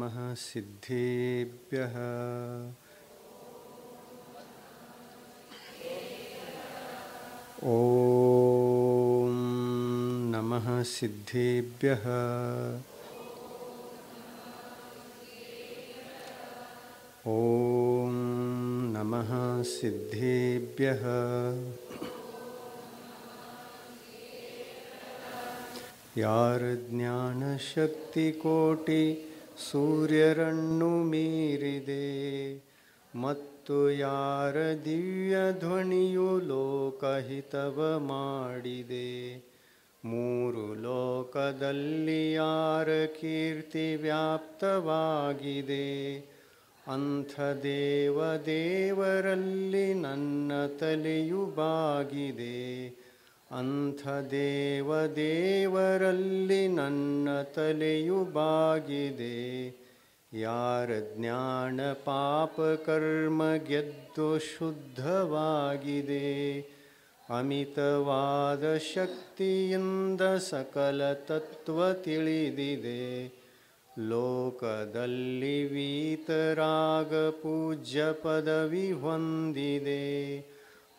नमः सिद्धेभ्यः। ॐ नमः सिद्धेभ्यः। ॐ नमः सिद्धेभ्यः। यार ज्ञानशक्तिकोटि सूर्यरन्नु मीरिदे ಮತ್ತು ಯಾರ ದಿವ್ಯ ಧ್ವನಿಯು ಲೋಕಹಿತವ ಮಾಡಿದೆ. ಮೂರು ಲೋಕದಲ್ಲಿ ಯಾರ ಕೀರ್ತಿ ವ್ಯಾಪ್ತವಾಗಿದೆ. ಅಂಥ ದೇವರಲ್ಲಿ ನನ್ನ ತಲೆಯು ಬಾಗಿದೆ. ಅಂಥ ದೇವರಲ್ಲಿ ನನ್ನ ತಲೆಯು ಬಾಗಿದೆ. ಯಾರ ಜ್ಞಾನ ಪಾಪ ಕರ್ಮ ಗೆದ್ದು ಶುದ್ಧವಾಗಿದೆ. ಅಮಿತವಾದ ಶಕ್ತಿಯಿಂದ ಸಕಲ ತತ್ವ ತಿಳಿದಿದೆ. ಲೋಕದಲ್ಲಿ ವೀತರಾಗ ಪೂಜ್ಯ ಪದವಿ ಹೊಂದಿದೆ.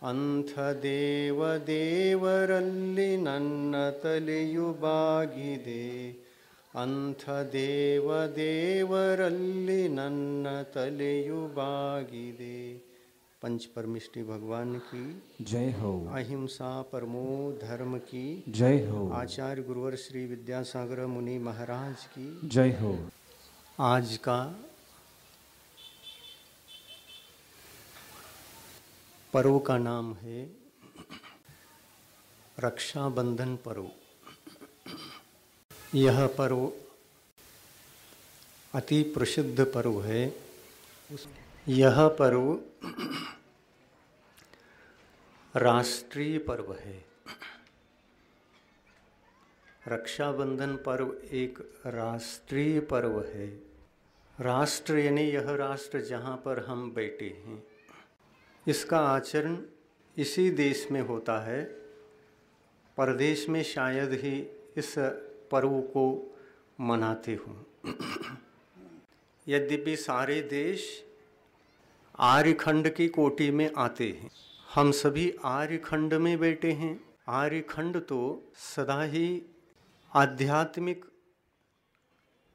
ಅಂಥ ದೇವರಲ್ಲಿ ನನ್ನ ತಲೆಯು ಬಾಗಿದೆ. ಅಂಥ ದೇವರಲ್ಲಿ ನನ್ನ ತಲೆಯು ಬಾಗಿದೆ. पंच परमिष्टि भगवान की जय हो। अहिंसा परमो धर्म की जय हो। आचार्य गुरुवर श्री विद्यासागर मुनि महाराज की जय हो। आज का पर्व का नाम है रक्षाबंधन पर्व। यह पर्व अति प्रसिद्ध पर्व है। यह पर्व राष्ट्रीय पर्व है। रक्षाबंधन पर्व एक राष्ट्रीय पर्व है। राष्ट्र यानी यह राष्ट्र जहाँ पर हम बैठे हैं, इसका आचरण इसी देश में होता है। परदेश में शायद ही इस पर्व को मनाते हों। यद्यपि सारे देश आर्यखंड की कोटि में आते हैं, हम सभी आर्यखंड में बैठे हैं। आर्यखंड तो सदा ही आध्यात्मिक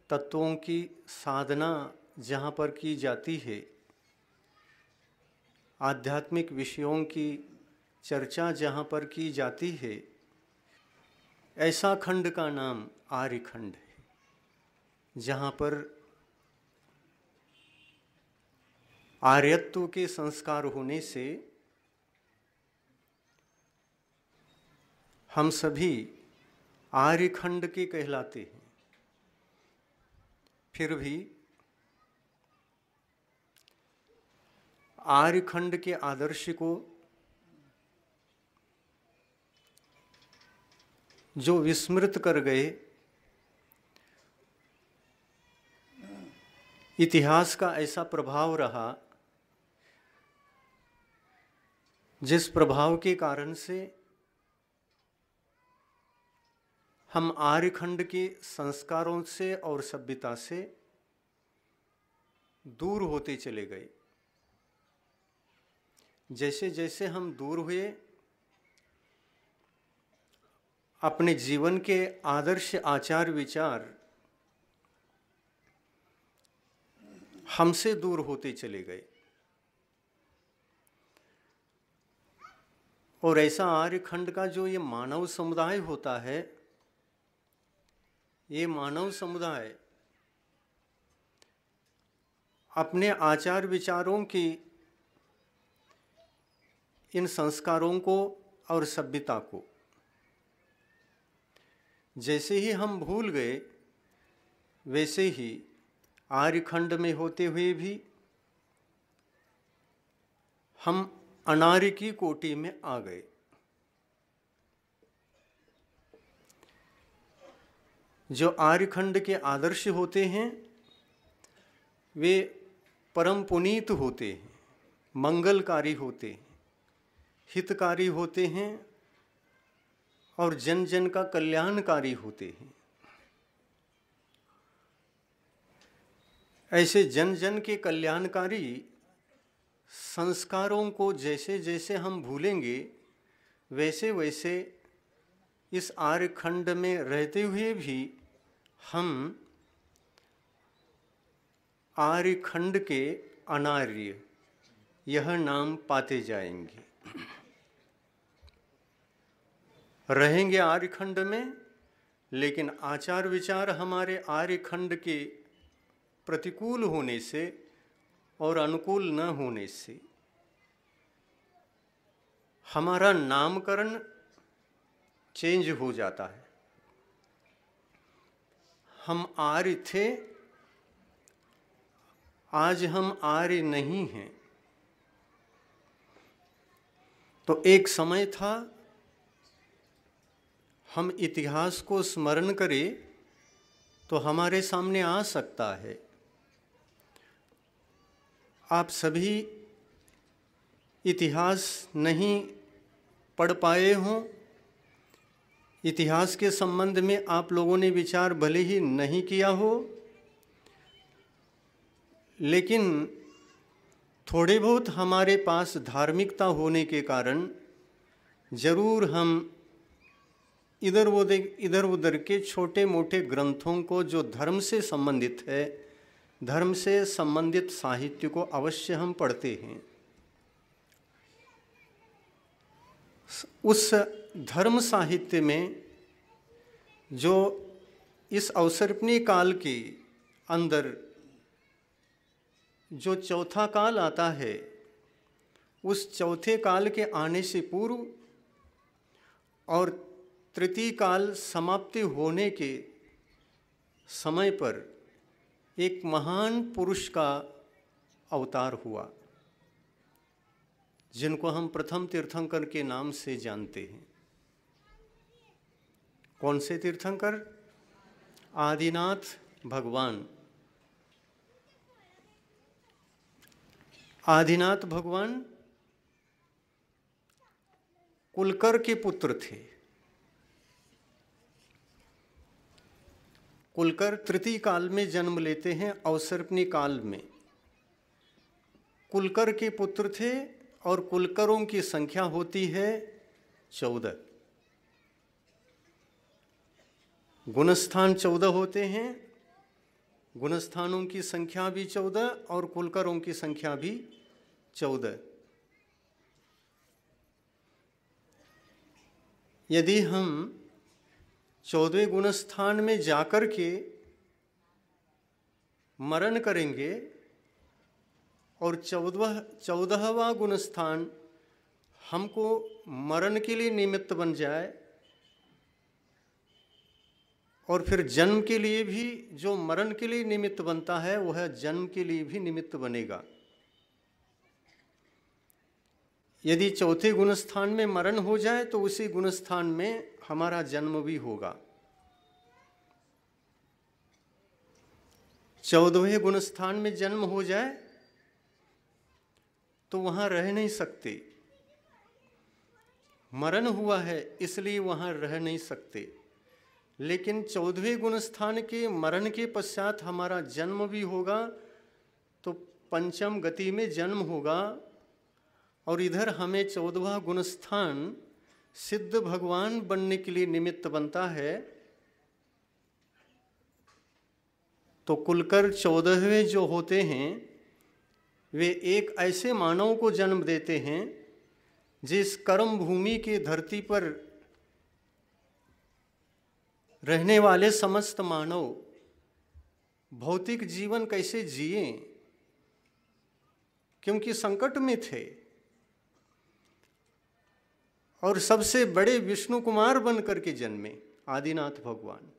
तत्वों की साधना जहाँ पर की जाती है, आध्यात्मिक विषयों की चर्चा जहाँ पर की जाती है, ऐसा खंड का नाम आर्यखंड है। जहाँ पर आर्यत्व के संस्कार होने से हम सभी आर्यखंड के कहलाते हैं। फिर भी आर्यखंड के आदर्श को जो विस्मृत कर गए, इतिहास का ऐसा प्रभाव रहा जिस प्रभाव के कारण से हम आर्यखंड के संस्कारों से और सभ्यता से दूर होते चले गए। जैसे जैसे हम दूर हुए, अपने जीवन के आदर्श आचार विचार हमसे दूर होते चले गए। और ऐसा आर्यखंड का जो ये मानव समुदाय होता है, ये मानव समुदाय अपने आचार विचारों की, इन संस्कारों को और सभ्यता को जैसे ही हम भूल गए, वैसे ही आर्यखंड में होते हुए भी हम अनार्य की कोटि में आ गए। जो आर्यखंड के आदर्श होते हैं वे परम पुनीत होते हैं, मंगलकारी होते हैं, हितकारी होते हैं और जन जन का कल्याणकारी होते हैं। ऐसे जन जन के कल्याणकारी संस्कारों को जैसे जैसे हम भूलेंगे, वैसे वैसे इस आर्यखंड में रहते हुए भी हम आर्यखंड के अनार्य यह नाम पाते जाएंगे। रहेंगे आर्यखंड में, लेकिन आचार विचार हमारे आर्यखंड के प्रतिकूल होने से और अनुकूल न होने से हमारा नामकरण चेंज हो जाता है। हम आर्य थे, आज हम आर्य नहीं हैं। तो एक समय था, हम इतिहास को स्मरण करें तो हमारे सामने आ सकता है। आप सभी इतिहास नहीं पढ़ पाए हों, इतिहास के संबंध में आप लोगों ने विचार भले ही नहीं किया हो, लेकिन थोड़े बहुत हमारे पास धार्मिकता होने के कारण जरूर हम इधर उधर के छोटे मोटे ग्रंथों को, जो धर्म से संबंधित है, धर्म से संबंधित साहित्य को अवश्य हम पढ़ते हैं। उस धर्म साहित्य में जो इस अवसर्पणी काल के अंदर जो चौथा काल आता है, उस चौथे काल के आने से पूर्व और तृतीय काल समाप्ति होने के समय पर एक महान पुरुष का अवतार हुआ, जिनको हम प्रथम तीर्थंकर के नाम से जानते हैं। कौन से तीर्थंकर? आदिनाथ भगवान। आदिनाथ भगवान कुलकर के पुत्र थे। कुलकर तृतीय काल में जन्म लेते हैं, अवसर्पणी काल में। कुलकर के पुत्र थे और कुलकरों की संख्या होती है 14। गुणस्थान 14 होते हैं, गुणस्थानों की संख्या भी 14 और कुलकरों की संख्या भी 14। यदि हम 14वें गुणस्थान में जाकर के मरण करेंगे और 14वां गुणस्थान हमको मरण के लिए निमित्त बन जाए, और फिर जन्म के लिए भी, जो मरण के लिए निमित्त बनता है वह जन्म के लिए भी निमित्त बनेगा। यदि चौथे गुणस्थान में मरण हो जाए तो उसी गुणस्थान में हमारा जन्म भी होगा। 14वें गुणस्थान में जन्म हो जाए तो वहाँ रह नहीं सकते। मरण हुआ है इसलिए वहाँ रह नहीं सकते। लेकिन 14वें गुणस्थान के मरण के पश्चात हमारा जन्म भी होगा, तो पंचम गति में जन्म होगा, और इधर हमें 14वां गुणस्थान सिद्ध भगवान बनने के लिए निमित्त बनता है। तो कुलकर 14वें जो होते हैं वे एक ऐसे मानव को जन्म देते हैं जिस कर्म भूमि की धरती पर रहने वाले समस्त मानव भौतिक जीवन कैसे जिए, क्योंकि संकट में थे, और सबसे बड़े विष्णु कुमार बन करके जन्मे आदिनाथ भगवान।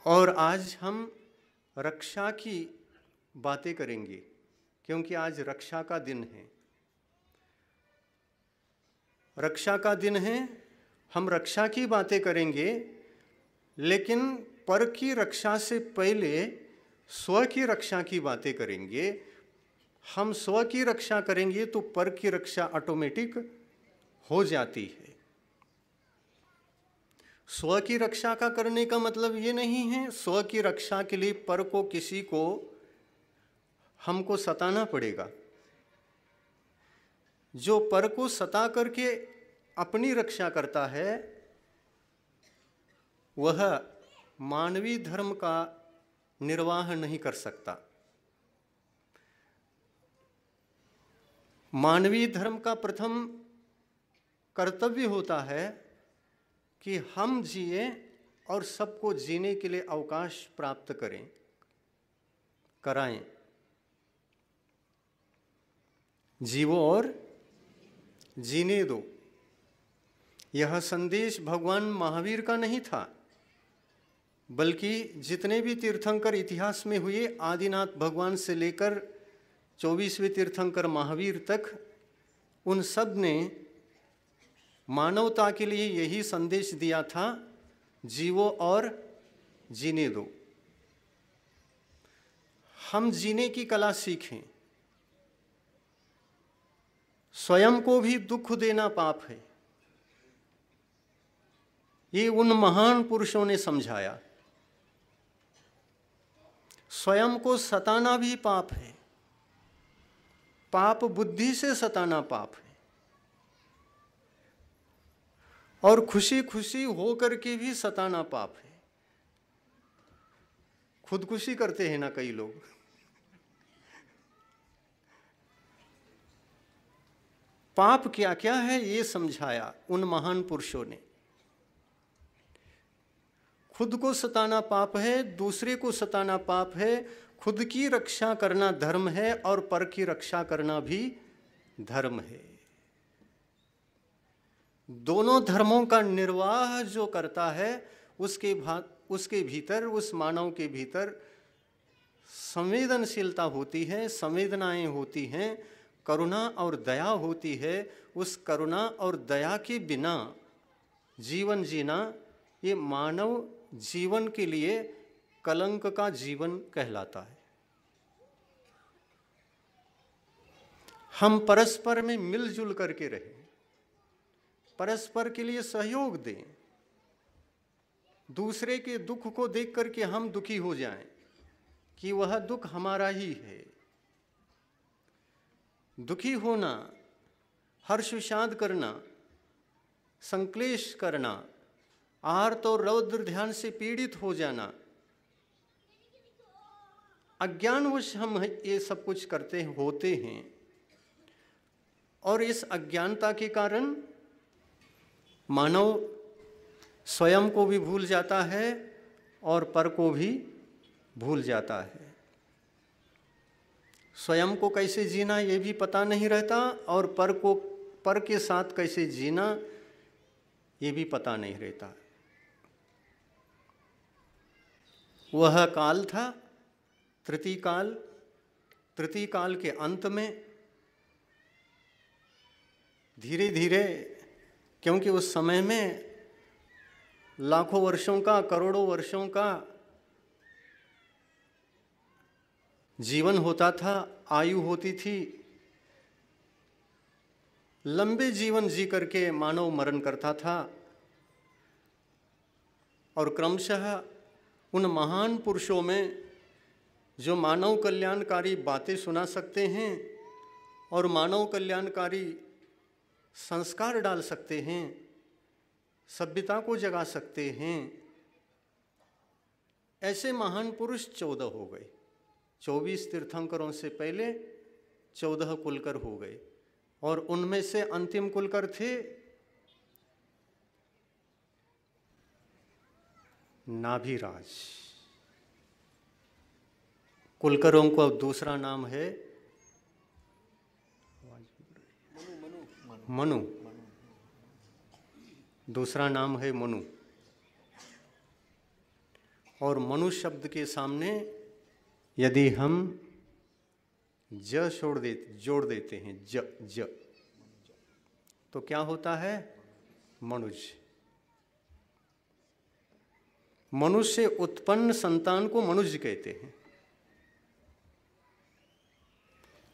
और आज हम रक्षा की बातें करेंगे, क्योंकि आज रक्षा का दिन है। रक्षा का दिन है, हम रक्षा की बातें करेंगे, लेकिन पर की रक्षा से पहले स्व की रक्षा की बातें करेंगे। हम स्व की रक्षा करेंगे तो पर की रक्षा ऑटोमेटिक हो जाती है। स्व की रक्षा का करने का मतलब ये नहीं है स्व की रक्षा के लिए पर को किसी को हमको सताना पड़ेगा। जो पर को सता करके अपनी रक्षा करता है वह मानवीय धर्म का निर्वाह नहीं कर सकता। मानवीय धर्म का प्रथम कर्तव्य होता है कि हम जिए और सबको जीने के लिए अवकाश प्राप्त कराएं। जीवो और जीने दो। यह संदेश भगवान महावीर का नहीं था, बल्कि जितने भी तीर्थंकर इतिहास में हुए, आदिनाथ भगवान से लेकर 24वें तीर्थंकर महावीर तक, उन सब ने मानवता के लिए यही संदेश दिया था, जीवो और जीने दो। हम जीने की कला सीखें। स्वयं को भी दुख देना पाप है, ये उन महान पुरुषों ने समझाया। स्वयं को सताना भी पाप है, पाप बुद्धि से सताना पाप है, और खुशी खुशी हो करके भी सताना पाप है। खुदकुशी करते हैं ना कई लोग। पाप क्या क्या है ये समझाया उन महान पुरुषों ने। खुद को सताना पाप है, दूसरे को सताना पाप है, खुद की रक्षा करना धर्म है और पर की रक्षा करना भी धर्म है। दोनों धर्मों का निर्वाह जो करता है उसके भीतर, उस मानव के भीतर संवेदनशीलता होती है, संवेदनाएं होती हैं, करुणा और दया होती है। उस करुणा और दया के बिना जीवन जीना ये मानव जीवन के लिए कलंक का जीवन कहलाता है। हम परस्पर में मिलजुल करके रहें, परस्पर के लिए सहयोग दें। दूसरे के दुख को देख करके हम दुखी हो जाएं कि वह दुख हमारा ही है। दुखी होना, हर्ष विषाद करना, संक्लेश करना, आर्त और रौद्र ध्यान से पीड़ित हो जाना, अज्ञानवश हम ये सब कुछ करते होते हैं। और इस अज्ञानता के कारण मानव स्वयं को भी भूल जाता है और पर को भी भूल जाता है। स्वयं को कैसे जीना ये भी पता नहीं रहता, और पर के साथ कैसे जीना ये भी पता नहीं रहता। वह काल था तृतीय काल के अंत में धीरे धीरे, क्योंकि उस समय में लाखों वर्षों का, करोड़ों वर्षों का जीवन होता था, आयु होती थी। लंबे जीवन जी करके मानव मरण करता था। और क्रमशः उन महान पुरुषों में जो मानव कल्याणकारी बातें सुना सकते हैं और मानव कल्याणकारी संस्कार डाल सकते हैं, सभ्यता को जगा सकते हैं, ऐसे महान पुरुष 14 हो गए। 24 तीर्थंकरों से पहले 14 कुलकर हो गए, और उनमें से अंतिम कुलकर थे नाभिराज। कुलकरों का दूसरा नाम है मनु। दूसरा नाम है मनु। और मनु शब्द के सामने यदि हम जोड़ देते हैं ज, तो क्या होता है? मनुज। मनुष्य उत्पन्न संतान को मनुज कहते हैं।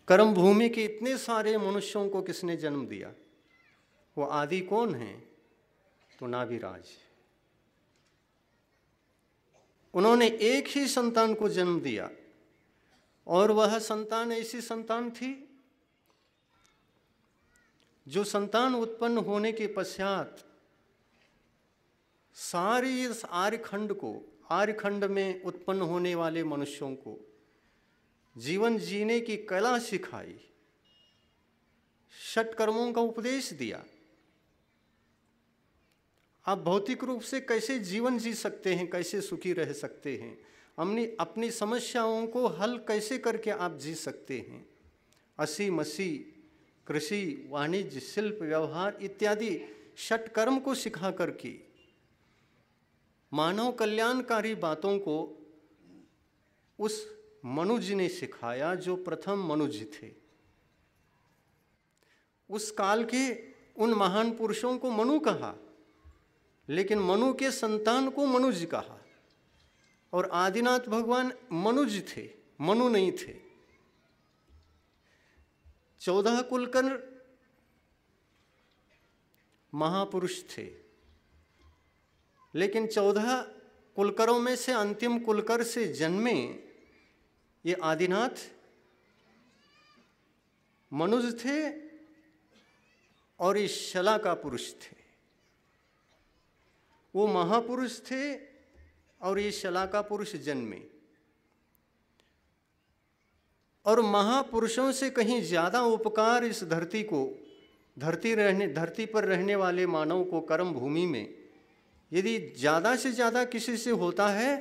कर्म भूमि के इतने सारे मनुष्यों को किसने जन्म दिया? वो आदि कौन है? तो नाभिराज। उन्होंने एक ही संतान को जन्म दिया और वह संतान ऐसी संतान थी जो संतान उत्पन्न होने के पश्चात सारी इस आर्यखंड में उत्पन्न होने वाले मनुष्यों को जीवन जीने की कला सिखाई, षट कर्मों का उपदेश दिया। आप भौतिक रूप से कैसे जीवन जी सकते हैं, कैसे सुखी रह सकते हैं, अपनी समस्याओं को हल कैसे करके आप जी सकते हैं। असी मसी कृषि, वाणिज्य, शिल्प, व्यवहार इत्यादि षट कर्म को सिखा करके मानव कल्याणकारी बातों को उस मनुज ने सिखाया जो प्रथम मनुज थे। उस काल के उन महान पुरुषों को मनु कहा, लेकिन मनु के संतान को मनुज कहा। और आदिनाथ भगवान मनुज थे, मनु नहीं थे। 14 कुलकर महापुरुष थे, लेकिन 14 कुलकरों में से अंतिम कुलकर से जन्मे ये आदिनाथ मनुज थे और ये शलाका पुरुष थे। वो महापुरुष थे और ये शलाका पुरुष जन्मे। और महापुरुषों से कहीं ज़्यादा उपकार इस धरती पर रहने वाले मानव को कर्म भूमि में यदि ज़्यादा से ज़्यादा किसी से होता है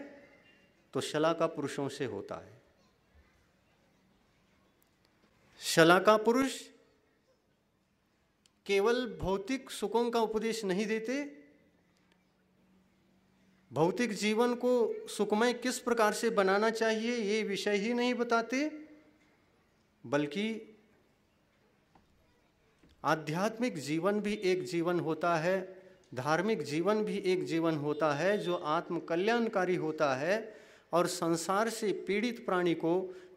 तो शलाका पुरुषों से होता है। शलाका पुरुष केवल भौतिक सुखों का उपदेश नहीं देते, भौतिक जीवन को सुखमय किस प्रकार से बनाना चाहिए ये विषय ही नहीं बताते, बल्कि आध्यात्मिक जीवन भी एक जीवन होता है, धार्मिक जीवन भी एक जीवन होता है जो आत्म कल्याणकारी होता है और संसार से पीड़ित प्राणी को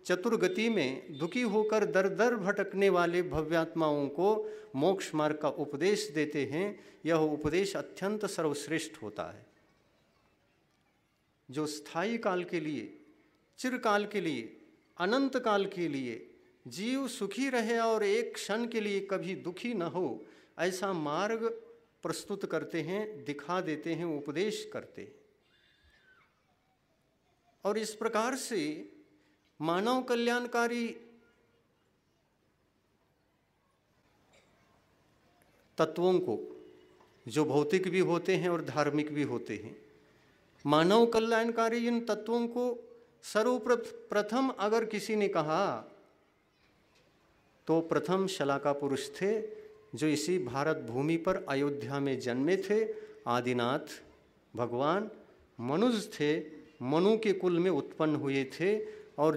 चतुर्गति में दुखी होकर दर दर भटकने वाले भव्यात्माओं को मोक्ष मार्ग का उपदेश देते हैं। यह उपदेश अत्यंत सर्वश्रेष्ठ होता है, जो स्थायी काल के लिए, चिरकाल के लिए, अनंत काल के लिए जीव सुखी रहे और एक क्षण के लिए कभी दुखी न हो, ऐसा मार्ग प्रस्तुत करते हैं, दिखा देते हैं, उपदेश करते हैं। और इस प्रकार से मानव कल्याणकारी तत्वों को, जो भौतिक भी होते हैं और धार्मिक भी होते हैं, मानव कल्याणकारी इन तत्वों को सर्वप्रथम अगर किसी ने कहा तो प्रथम शलाका पुरुष थे, जो इसी भारत भूमि पर अयोध्या में जन्मे थे। आदिनाथ भगवान मनुज थे, मनु के कुल में उत्पन्न हुए थे। और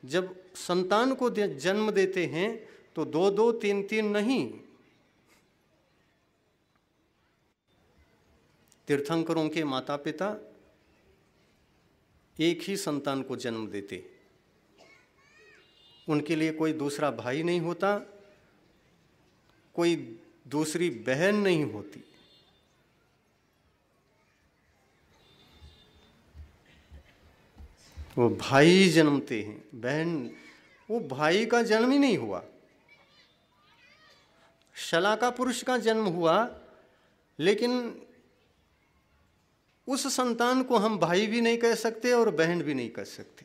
जब संतान को जन्म देते हैं तो 2-2, 3-3 नहीं, तीर्थंकरों के माता पिता एक ही संतान को जन्म देते, उनके लिए कोई दूसरा भाई नहीं होता, कोई दूसरी बहन नहीं होती। वो भाई जन्मते हैं, बहन, वो भाई का जन्म ही नहीं हुआ। शलाका पुरुष का जन्म हुआ, लेकिन उस संतान को हम भाई भी नहीं कह सकते और बहन भी नहीं कह सकते,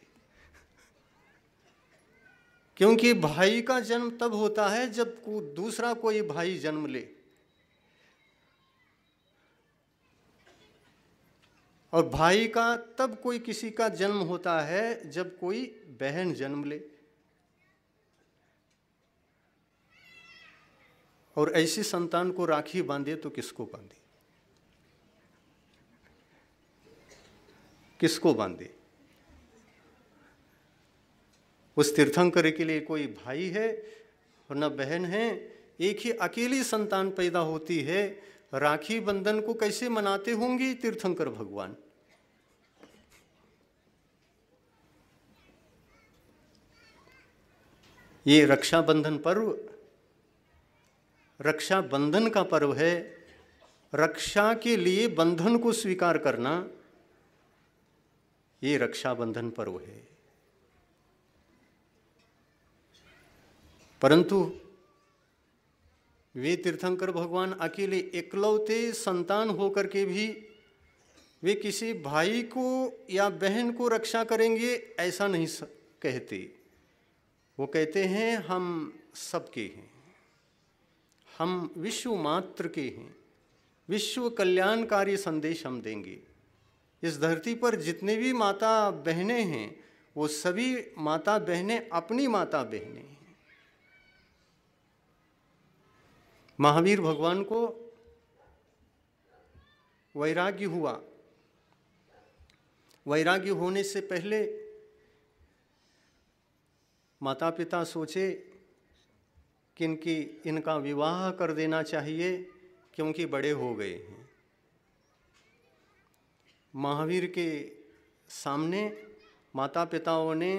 क्योंकि भाई का जन्म तब होता है जब दूसरा कोई भाई जन्म ले, और भाई का तब कोई किसी का जन्म होता है जब कोई बहन जन्म ले। और ऐसी संतान को राखी बांधे तो किसको बांधे, किसको बांधे? उस तीर्थंकर के लिए कोई भाई है और न बहन है, एक ही अकेली संतान पैदा होती है। राखी बंधन को कैसे मनाते होंगे तीर्थंकर भगवान? ये रक्षाबंधन पर्व रक्षाबंधन का पर्व है। रक्षा के लिए बंधन को स्वीकार करना, ये रक्षाबंधन पर्व है। परंतु वे तीर्थंकर भगवान अकेले इकलौते संतान होकर के भी वे किसी भाई को या बहन को रक्षा करेंगे ऐसा नहीं कहते। वो कहते हैं हम सबके हैं, हम विश्व मात्र के हैं, विश्व कल्याणकारी संदेश हम देंगे। इस धरती पर जितने भी माता बहनें हैं वो सभी माता बहनें अपनी माता बहनें हैं। महावीर भगवान को वैराग्य हुआ। वैराग्य होने से पहले माता पिता सोचे कि इनका विवाह कर देना चाहिए क्योंकि बड़े हो गए हैं। महावीर के सामने माता पिताओं ने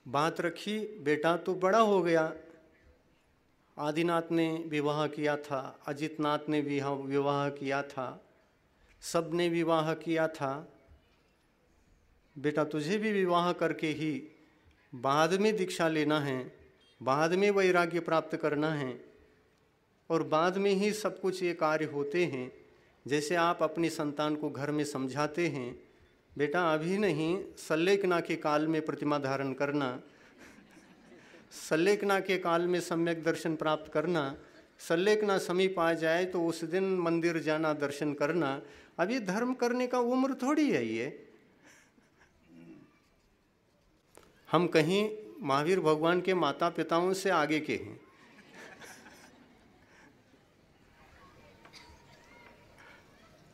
बात रखी, बेटा तो बड़ा हो गया। आदिनाथ ने विवाह किया था, अजितनाथ ने विवाह किया था, सब ने विवाह किया था। बेटा तुझे भी विवाह करके ही बाद में दीक्षा लेना है, बाद में वैराग्य प्राप्त करना है और बाद में ही सब कुछ ये कार्य होते हैं। जैसे आप अपनी संतान को घर में समझाते हैं, बेटा अभी नहीं, सल्लेखना के काल में प्रतिमा धारण करना, सल्लेखना के काल में सम्यक दर्शन प्राप्त करना, सल्लेखना समीप आ जाए तो उस दिन मंदिर जाना, दर्शन करना। अभी धर्म करने का उम्र थोड़ी है ये। हम कहीं महावीर भगवान के माता पिताओं से आगे के हैं।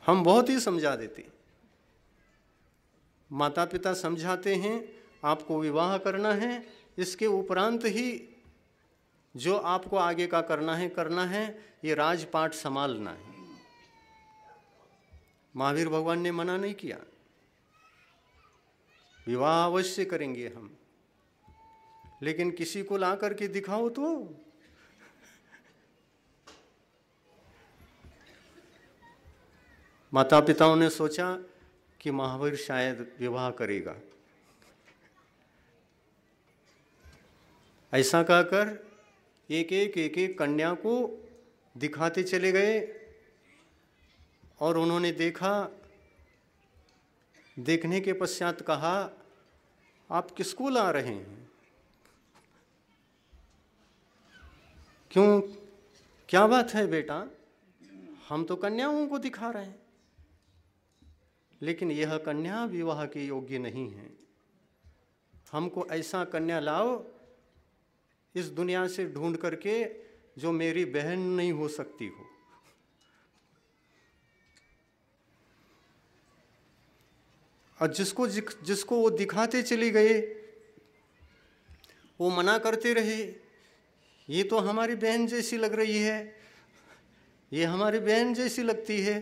हम बहुत ही समझा देते, माता पिता समझाते हैं आपको विवाह करना है, इसके उपरांत ही जो आपको आगे का करना है, ये राजपाट संभालना है। महावीर भगवान ने मना नहीं किया, विवाह अवश्य करेंगे हम, लेकिन किसी को ला करके दिखाओ तो। माता पिताओं ने सोचा कि महावीर शायद विवाह करेगा। ऐसा कहकर एक एक कन्या को दिखाते चले गए और उन्होंने देखा। देखने के पश्चात कहा, आप किसको ला रहे हैं? क्यों, क्या बात है बेटा? हम तो कन्याओं को दिखा रहे हैं, लेकिन यह कन्या विवाह के योग्य नहीं है। हमको ऐसा कन्या लाओ इस दुनिया से ढूंढ करके जो मेरी बहन नहीं हो सकती हो। और जिसको वो दिखाते चले गए, वो मना करते रहे, ये तो हमारी बहन जैसी लग रही है, ये हमारी बहन जैसी लगती है,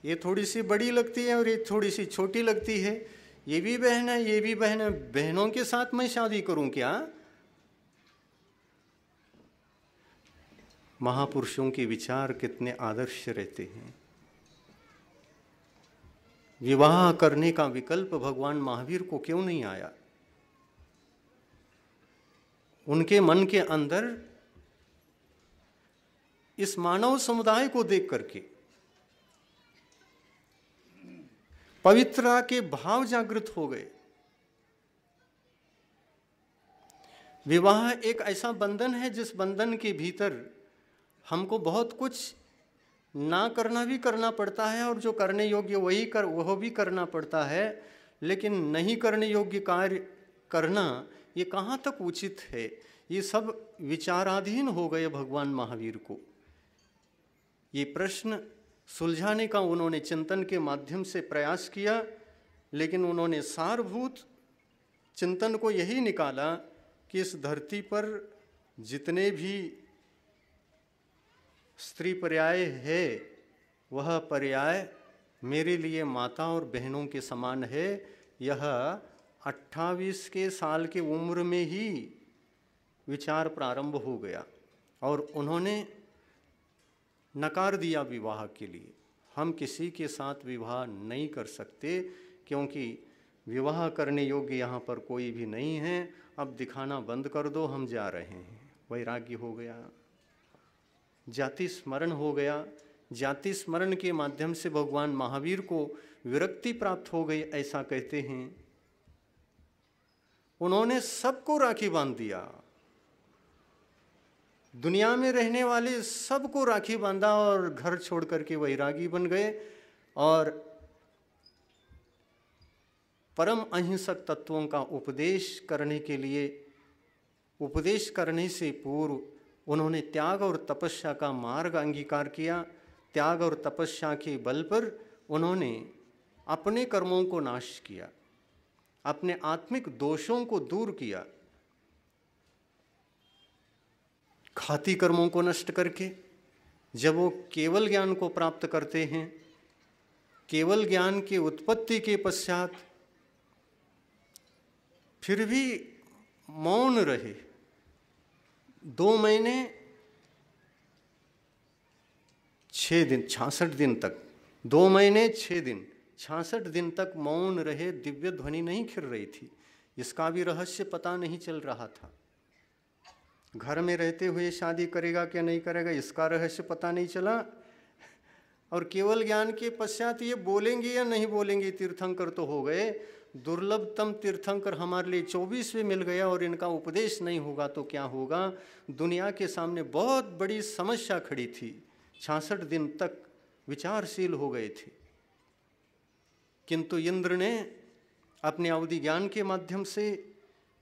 ये थोड़ी सी बड़ी लगती है और ये थोड़ी सी छोटी लगती है, ये भी बहन है, ये भी बहन है, बहनों के साथ मैं शादी करूं क्या? महापुरुषों के विचार कितने आदर्श रहते हैं। विवाह करने का विकल्प भगवान महावीर को क्यों नहीं आया? उनके मन के अंदर इस मानव समुदाय को देख करके पवित्रता के भाव जागृत हो गए। विवाह एक ऐसा बंधन है जिस बंधन के भीतर हमको बहुत कुछ ना करना भी करना पड़ता है और जो करने योग्य वह भी करना पड़ता है, लेकिन नहीं करने योग्य कार्य करना ये कहाँ तक उचित है, ये सब विचाराधीन हो गए भगवान महावीर को। ये प्रश्न सुलझाने का उन्होंने चिंतन के माध्यम से प्रयास किया, लेकिन उन्होंने सारभूत चिंतन को यही निकाला कि इस धरती पर जितने भी स्त्री पर्याय है वह पर्याय मेरे लिए माता और बहनों के समान है। यह 28 के साल की उम्र में ही विचार प्रारंभ हो गया और उन्होंने नकार दिया विवाह के लिए। हम किसी के साथ विवाह नहीं कर सकते क्योंकि विवाह करने योग्य यहाँ पर कोई भी नहीं है, अब दिखाना बंद कर दो, हम जा रहे हैं। वैराग्य हो गया, जाति स्मरण हो गया। जाति स्मरण के माध्यम से भगवान महावीर को विरक्ति प्राप्त हो गई, ऐसा कहते हैं। उन्होंने सबको राखी बांध दिया, दुनिया में रहने वाले सबको राखी बांधा और घर छोड़ करके वैरागी बन गए। और परम अहिंसक तत्वों का उपदेश करने के लिए, उपदेश करने से पूर्व उन्होंने त्याग और तपस्या का मार्ग अंगीकार किया। त्याग और तपस्या के बल पर उन्होंने अपने कर्मों को नाश किया, अपने आत्मिक दोषों को दूर किया, घाती कर्मों को नष्ट करके। जब वो केवल ज्ञान को प्राप्त करते हैं, केवल ज्ञान की उत्पत्ति के पश्चात फिर भी मौन रहे, 2 महीने 6 दिन 66 दिन तक, 2 महीने 6 दिन 66 दिन तक मौन रहे, दिव्य ध्वनि नहीं खिल रही थी। इसका भी रहस्य पता नहीं चल रहा था। घर में रहते हुए शादी करेगा क्या नहीं करेगा, इसका रहस्य पता नहीं चला। और केवल ज्ञान के पश्चात ये बोलेंगे या नहीं बोलेंगे, तीर्थंकर तो हो गए, दुर्लभतम तीर्थंकर हमारे लिए 24वें मिल गया, और इनका उपदेश नहीं होगा तो क्या होगा। दुनिया के सामने बहुत बड़ी समस्या खड़ी थी। 66 दिन तक विचारशील हो गए थे, किंतु इंद्र ने अपने अवधि ज्ञान के माध्यम से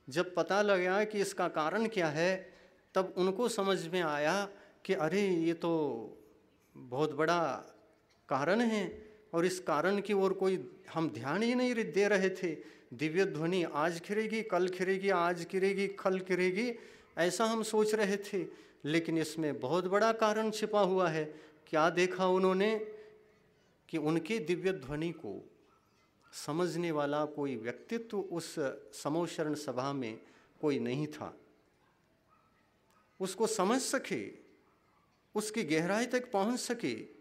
जब पता लगा कि इसका कारण क्या है, तब उनको समझ में आया कि अरे ये तो बहुत बड़ा कारण है, और इस कारण की ओर कोई हम ध्यान ही नहीं दे रहे थे। दिव्य ध्वनि आज खिलेगी, कल खिलेगी, आज गिरेगी, कल गिरेगी, ऐसा हम सोच रहे थे, लेकिन इसमें बहुत बड़ा कारण छिपा हुआ है। क्या देखा उन्होंने कि उनके दिव्य ध्वनि को समझने वाला कोई व्यक्तित्व उस समोशरण सभा में कोई नहीं था, उसको समझ सके, उसकी गहराई तक पहुंच सके,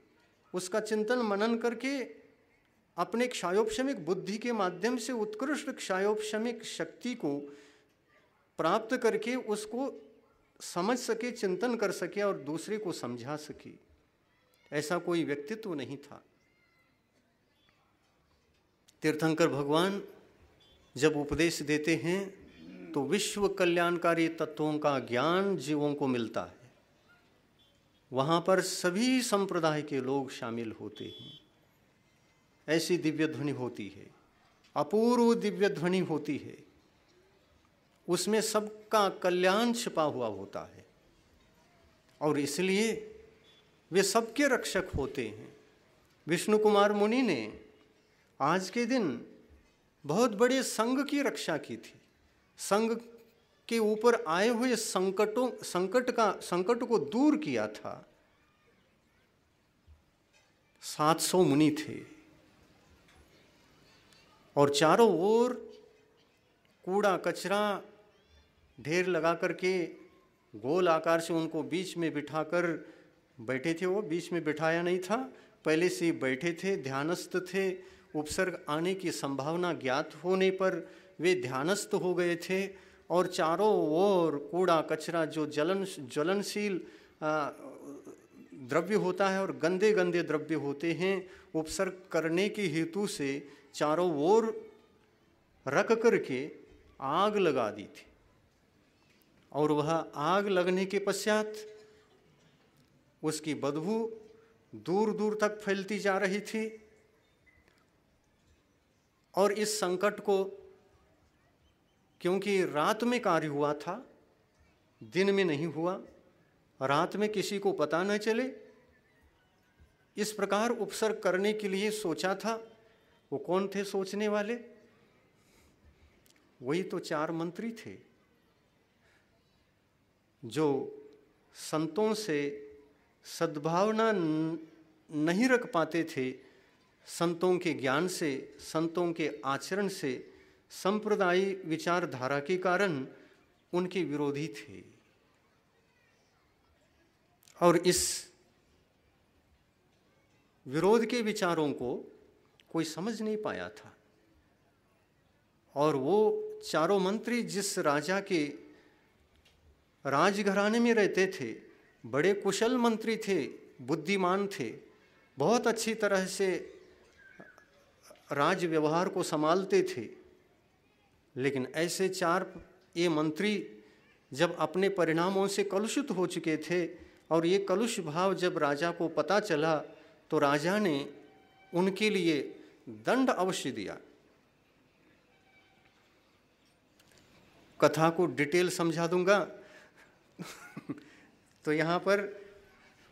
उसका चिंतन मनन करके अपने क्षायोपशमिक बुद्धि के माध्यम से उत्कृष्ट क्षायोपशमिक शक्ति को प्राप्त करके उसको समझ सके, चिंतन कर सके और दूसरे को समझा सके। ऐसा कोई व्यक्तित्व नहीं था। तीर्थंकर भगवान जब उपदेश देते हैं तो विश्व कल्याणकारी तत्वों का ज्ञान जीवों को मिलता है। वहाँ पर सभी संप्रदाय के लोग शामिल होते हैं। ऐसी दिव्य ध्वनि होती है, अपूर्व दिव्य ध्वनि होती है, उसमें सबका कल्याण छिपा हुआ होता है, और इसलिए वे सबके रक्षक होते हैं। विष्णु कुमार मुनि ने आज के दिन बहुत बड़े संघ की रक्षा की थी। संघ के ऊपर आए हुए संकट को दूर किया था। 700 मुनि थे और चारों ओर कूड़ा कचरा ढेर लगा करके गोल आकार से उनको बीच में बिठाकर बैठे थे। वो बीच में बिठाया नहीं था, पहले से बैठे थे, ध्यानस्थ थे। उपसर्ग आने की संभावना ज्ञात होने पर वे ध्यानस्थ हो गए थे, और चारों ओर कूड़ा कचरा जो ज्वलनशील द्रव्य होता है और गंदे गंदे द्रव्य होते हैं, उपसर्ग करने के हेतु से चारों ओर रख करके आग लगा दी थी। और वह आग लगने के पश्चात उसकी बदबू दूर दूर तक फैलती जा रही थी। और इस संकट को, क्योंकि रात में कार्य हुआ था, दिन में नहीं हुआ, रात में किसी को पता न चले, इस प्रकार उपसर्ग करने के लिए सोचा था। वो कौन थे सोचने वाले? वही तो 4 मंत्री थे जो संतों से सद्भावना नहीं रख पाते थे। संतों के ज्ञान से, संतों के आचरण से, संप्रदायी विचारधारा के कारण उनके विरोधी थे। और इस विरोध के विचारों को कोई समझ नहीं पाया था। और वो चारों मंत्री जिस राजा के राजघराने में रहते थे, बड़े कुशल मंत्री थे, बुद्धिमान थे, बहुत अच्छी तरह से राज व्यवहार को संभालते थे। लेकिन ऐसे ये मंत्री जब अपने परिणामों से कलुषित हो चुके थे और ये कलुष भाव जब राजा को पता चला तो राजा ने उनके लिए दंड अवश्य दिया। कथा को डिटेल समझा दूंगा तो यहाँ पर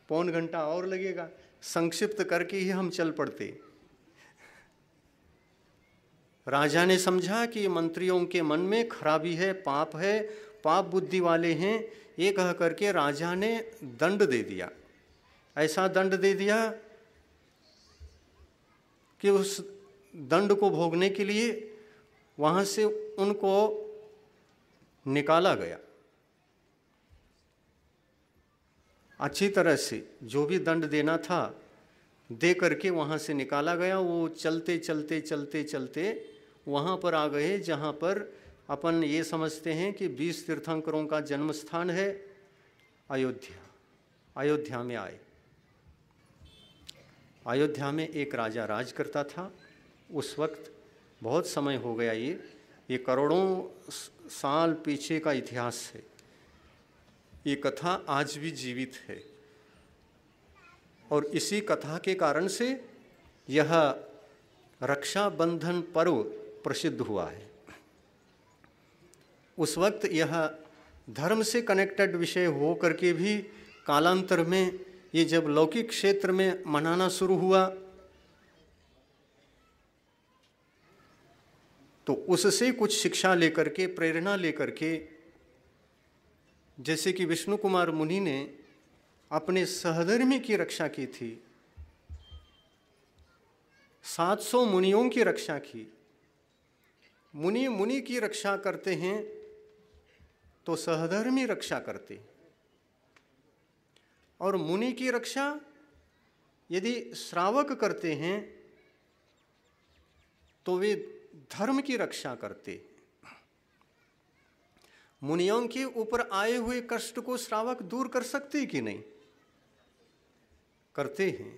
पौन घंटा और लगेगा, संक्षिप्त करके ही हम चल पड़ते। राजा ने समझा कि मंत्रियों के मन में खराबी है, पाप बुद्धि वाले हैं, ये कह करके राजा ने दंड दे दिया। ऐसा दंड दे दिया कि उस दंड को भोगने के लिए वहाँ से उनको निकाला गया। अच्छी तरह से जो भी दंड देना था दे करके वहाँ से निकाला गया। वो चलते चलते चलते चलते वहाँ पर आ गए जहाँ पर अपन ये समझते हैं कि 20 तीर्थंकरों का जन्म स्थान है, अयोध्या। अयोध्या में आए। अयोध्या में एक राजा राज करता था उस वक्त। बहुत समय हो गया, ये करोड़ों साल पीछे का इतिहास है। ये कथा आज भी जीवित है और इसी कथा के कारण से यह रक्षाबंधन पर्व प्रसिद्ध हुआ है। उस वक्त यह धर्म से कनेक्टेड विषय हो करके भी कालांतर में ये जब लौकिक क्षेत्र में मनाना शुरू हुआ तो उससे कुछ शिक्षा लेकर के, प्रेरणा लेकर के, जैसे कि विष्णु कुमार मुनि ने अपने सहधर्मी की रक्षा की थी, 700 मुनियों की रक्षा की। मुनि की रक्षा करते हैं तो सहधर्मी रक्षा करते, और मुनि की रक्षा यदि श्रावक करते हैं तो वे धर्म की रक्षा करते। मुनियों के ऊपर आए हुए कष्ट को श्रावक दूर कर सकते कि नहीं? करते हैं।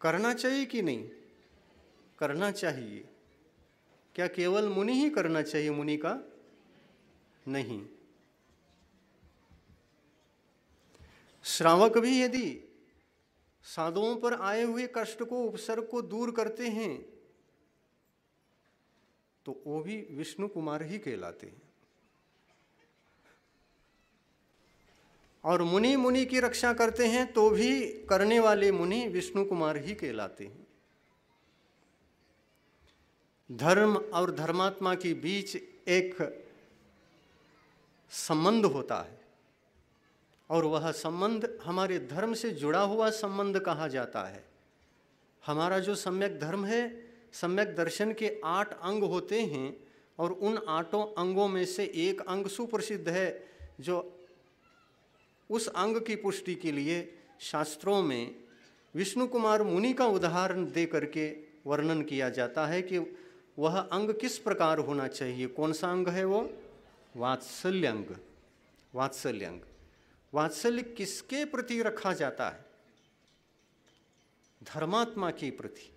करना चाहिए कि नहीं? करना चाहिए। क्या केवल मुनि ही करना चाहिए? मुनि का नहीं, श्रावक भी यदि साधुओं पर आए हुए कष्ट को, उपसर्ग को दूर करते हैं तो वो भी विष्णु कुमार ही कहलाते हैं। और मुनि की रक्षा करते हैं तो भी करने वाले मुनि विष्णु कुमार ही कहलाते हैं। धर्म और धर्मात्मा के बीच एक संबंध होता है और वह संबंध हमारे धर्म से जुड़ा हुआ संबंध कहा जाता है। हमारा जो सम्यक धर्म है, सम्यक दर्शन के 8 अंग होते हैं और उन 8 अंगों में से एक अंग सुप्रसिद्ध है, जो उस अंग की पुष्टि के लिए शास्त्रों में विष्णु कुमार मुनि का उदाहरण दे करके वर्णन किया जाता है कि वह अंग किस प्रकार होना चाहिए। कौन सा अंग है वो? वात्सल्य अंग। वात्सल्य अंग। वात्सल्य किसके प्रति रखा जाता है? धर्मात्मा के प्रति।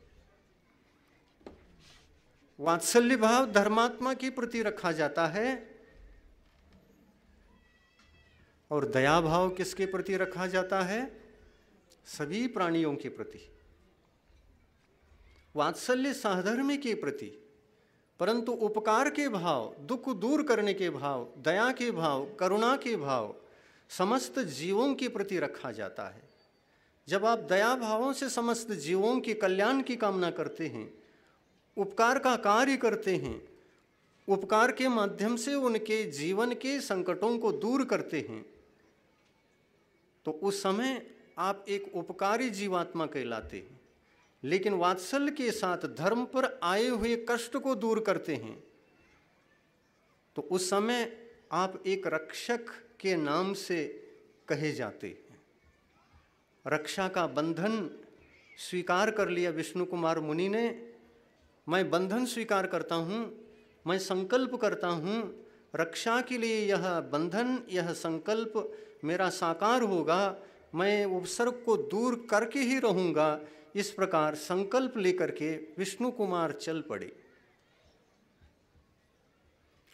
वात्सल्य भाव धर्मात्मा के प्रति रखा जाता है। और दया भाव किसके प्रति रखा जाता है? सभी प्राणियों के प्रति। वात्सल्य सहधर्मी के प्रति, परंतु उपकार के भाव, दुख दूर करने के भाव, दया के भाव, करुणा के भाव समस्त जीवों के प्रति रखा जाता है। जब आप दया भावों से समस्त जीवों के कल्याण की कामना करते हैं, उपकार का कार्य करते हैं, उपकार के माध्यम से उनके जीवन के संकटों को दूर करते हैं, तो उस समय आप एक उपकारी जीवात्मा कहलाते हैं। लेकिन वात्सल्य के साथ धर्म पर आए हुए कष्ट को दूर करते हैं तो उस समय आप एक रक्षक के नाम से कहे जाते हैं। रक्षा का बंधन स्वीकार कर लिया विष्णु कुमार मुनि ने। मैं बंधन स्वीकार करता हूँ, मैं संकल्प करता हूँ रक्षा के लिए यह बंधन, यह संकल्प मेरा साकार होगा, मैं उपसर्ग को दूर करके ही रहूँगा। इस प्रकार संकल्प लेकर के विष्णु कुमार चल पड़े।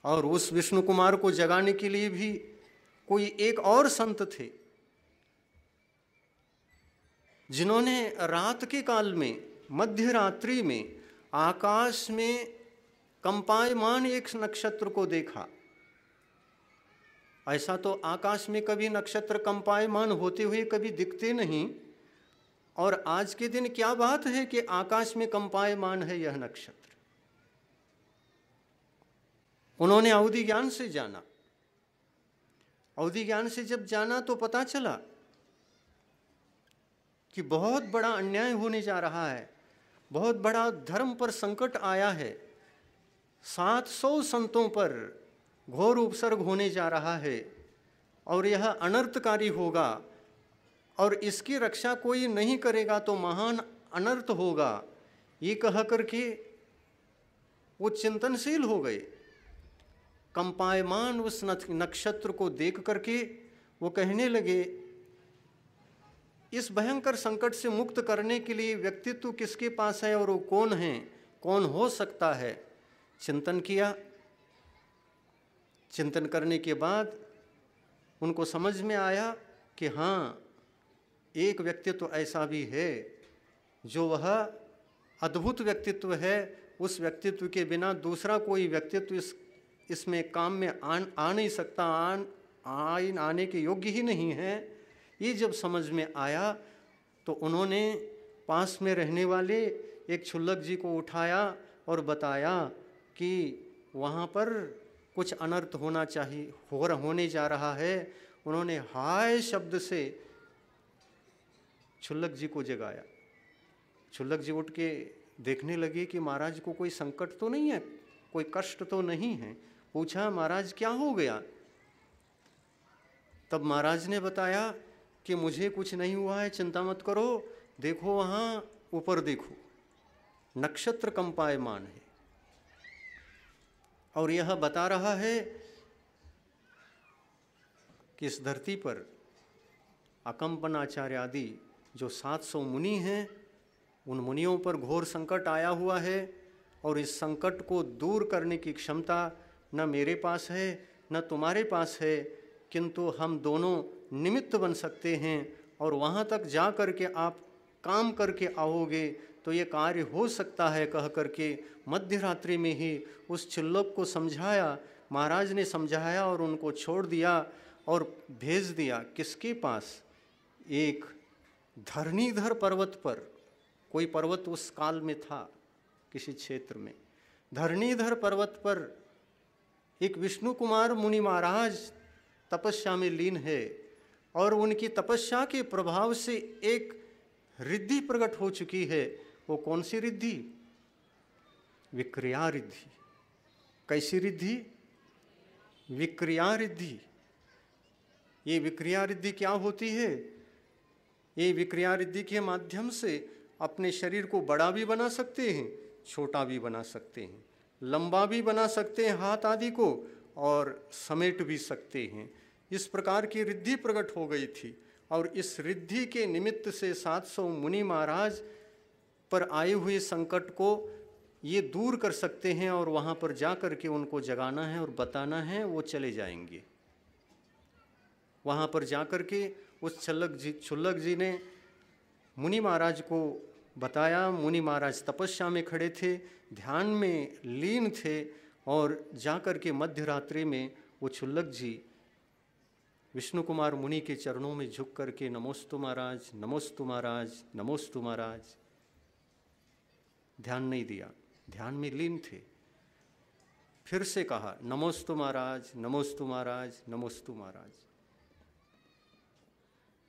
और उस विष्णु कुमार को जगाने के लिए भी कोई एक और संत थे, जिन्होंने रात के काल में, मध्य रात्रि में आकाश में कंपायमान एक नक्षत्र को देखा। ऐसा तो आकाश में कभी नक्षत्र कंपायमान होते हुए कभी दिखते नहीं, और आज के दिन क्या बात है कि आकाश में कंपायमान है यह नक्षत्र। उन्होंने अवधि ज्ञान से जाना। अवधि ज्ञान से जब जाना तो पता चला कि बहुत बड़ा अन्याय होने जा रहा है, बहुत बड़ा धर्म पर संकट आया है, 700 संतों पर घोर उपसर्ग होने जा रहा है और यह अनर्थकारी होगा, और इसकी रक्षा कोई नहीं करेगा तो महान अनर्थ होगा। ये कह करके वो चिंतनशील हो गए। कंपायमान उस नक्षत्र को देख करके वो कहने लगे, इस भयंकर संकट से मुक्त करने के लिए व्यक्तित्व किसके पास है और वो कौन है, कौन हो सकता है। चिंतन किया। चिंतन करने के बाद उनको समझ में आया कि हाँ, एक व्यक्तित्व ऐसा भी है जो वह अद्भुत व्यक्तित्व है। उस व्यक्तित्व के बिना दूसरा कोई व्यक्तित्व इसमें काम में आ नहीं सकता, आने के योग्य ही नहीं है। ये जब समझ में आया तो उन्होंने पास में रहने वाले एक क्षुल्लक जी को उठाया और बताया कि वहाँ पर कुछ अनर्थ होना चाहिए, होने जा रहा है। उन्होंने हाय शब्द से क्षुल्लक जी को जगाया। क्षुल्लक जी उठ के देखने लगे कि महाराज को कोई संकट तो नहीं है, कोई कष्ट तो नहीं है। पूछा, महाराज क्या हो गया? तब महाराज ने बताया कि मुझे कुछ नहीं हुआ है, चिंता मत करो, देखो वहाँ ऊपर देखो, नक्षत्र कंपायमान है और यह बता रहा है कि इस धरती पर अकंपन आचार्य आदि जो 700 मुनि हैं, उन मुनियों पर घोर संकट आया हुआ है और इस संकट को दूर करने की क्षमता न मेरे पास है न तुम्हारे पास है, किंतु हम दोनों निमित्त बन सकते हैं और वहाँ तक जा कर के आप काम करके आओगे तो ये कार्य हो सकता है। कह करके मध्य रात्रि में ही उस क्षुल्लक को समझाया। महाराज ने समझाया और उनको छोड़ दिया और भेज दिया किसके पास? एक धरणीधर पर्वत पर, कोई पर्वत उस काल में था किसी क्षेत्र में, धरणीधर पर्वत पर एक विष्णु कुमार मुनि महाराज तपस्या में लीन है और उनकी तपस्या के प्रभाव से एक रिद्धि प्रकट हो चुकी है। वो कौन सी रिद्धि? विक्रिया रिद्धि। कैसी रिद्धि? विक्रिया रिद्धि। ये विक्रिया रिद्धि क्या होती है? ये विक्रिया रिद्धि के माध्यम से अपने शरीर को बड़ा भी बना सकते हैं, छोटा भी बना सकते हैं, लंबा भी बना सकते हैं हाथ आदि को, और समेट भी सकते हैं। इस प्रकार की रिद्धि प्रकट हो गई थी और इस रिद्धि के निमित्त से 700 मुनि महाराज पर आए हुए संकट को ये दूर कर सकते हैं और वहाँ पर जा कर के उनको जगाना है और बताना है, वो चले जाएंगे। वहाँ पर जा कर के उस क्षुल्लक जी ने मुनि महाराज को बताया। मुनि महाराज तपस्या में खड़े थे, ध्यान में लीन थे और जा कर के मध्य रात्रि में वो क्षुल्लक जी विष्णु कुमार मुनि के चरणों में झुक करके नमोस्तु महाराज, नमोस्तु महाराज, नमोस्तु महाराज। ध्यान नहीं दिया, ध्यान में लीन थे। फिर से कहा नमोस्तु महाराज, नमोस्तु महाराज, नमोस्तु महाराज।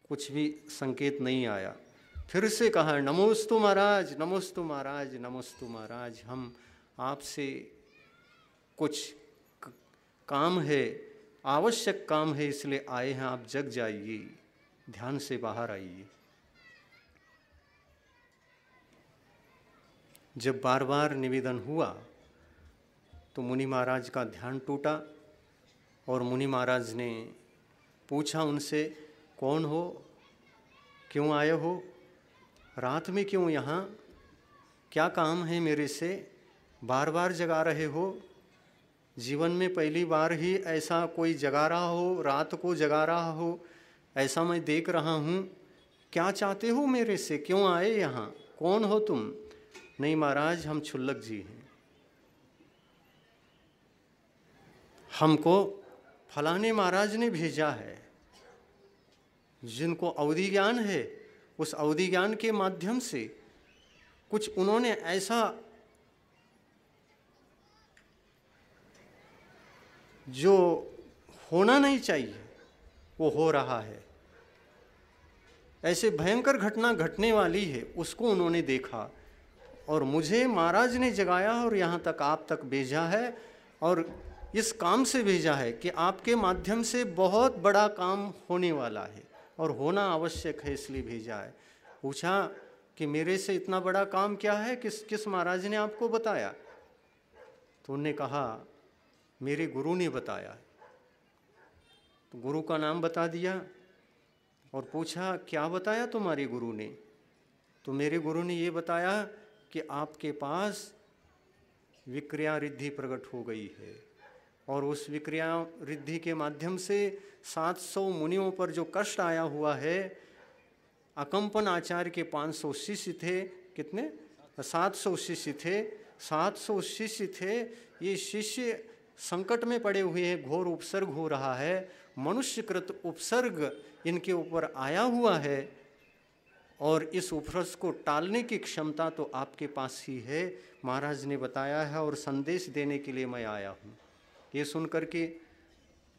कुछ भी संकेत नहीं आया। फिर से कहा नमोस्तु महाराज, नमोस्तु महाराज, नमोस्तु महाराज। हम आपसे कुछ काम है, आवश्यक काम है, इसलिए आए हैं, आप जग जाइए, ध्यान से बाहर आइए। जब बार बार निवेदन हुआ तो मुनि महाराज का ध्यान टूटा और मुनि महाराज ने पूछा उनसे, कौन हो, क्यों आए हो, रात में क्यों यहाँ, क्या काम है मेरे से, बार बार जगा रहे हो, जीवन में पहली बार ही ऐसा कोई जगा रहा हो, रात को जगा रहा हो, ऐसा मैं देख रहा हूँ, क्या चाहते हो मेरे से, क्यों आए यहाँ, कौन हो तुम? नहीं महाराज, हम क्षुल्लक जी हैं, हमको फलाने महाराज ने भेजा है, जिनको अवधि ज्ञान है, उस अवधि ज्ञान के माध्यम से कुछ उन्होंने ऐसा जो होना नहीं चाहिए वो हो रहा है, ऐसे भयंकर घटना घटने वाली है, उसको उन्होंने देखा और मुझे महाराज ने जगाया और यहाँ तक आप तक भेजा है और इस काम से भेजा है कि आपके माध्यम से बहुत बड़ा काम होने वाला है और होना आवश्यक है, इसलिए भेजा है। पूछा कि मेरे से इतना बड़ा काम क्या है, किस महाराज ने आपको बताया? तो उन्होंने कहा मेरे गुरु ने बताया। तो गुरु का नाम बता दिया और पूछा क्या बताया तुम्हारे गुरु ने? तो मेरे गुरु ने ये बताया कि आपके पास विक्रिया रिद्धि प्रकट हो गई है और उस विक्रिया रिद्धि के माध्यम से 700 मुनियों पर जो कष्ट आया हुआ है, अकंपन आचार्य के 500 शिष्य थे, कितने? 700 शिष्य थे, 700 शिष्य थे, ये शिष्य संकट में पड़े हुए हैं, घोर उपसर्ग हो रहा है, मनुष्यकृत उपसर्ग इनके ऊपर आया हुआ है और इस उपसर्ग को टालने की क्षमता तो आपके पास ही है, महाराज ने बताया है और संदेश देने के लिए मैं आया हूँ। ये सुनकर के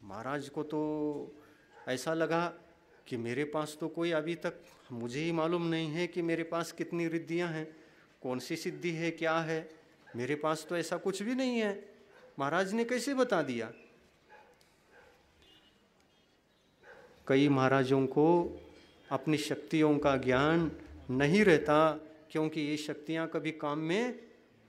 महाराज को तो ऐसा लगा कि मेरे पास तो कोई अभी तक मुझे ही मालूम नहीं है कि मेरे पास कितनी रिद्धियाँ हैं, कौन सी सिद्धि है, क्या है, मेरे पास तो ऐसा कुछ भी नहीं है, महाराज ने कैसे बता दिया? कई महाराजों को अपनी शक्तियों का ज्ञान नहीं रहता क्योंकि ये शक्तियाँ कभी काम में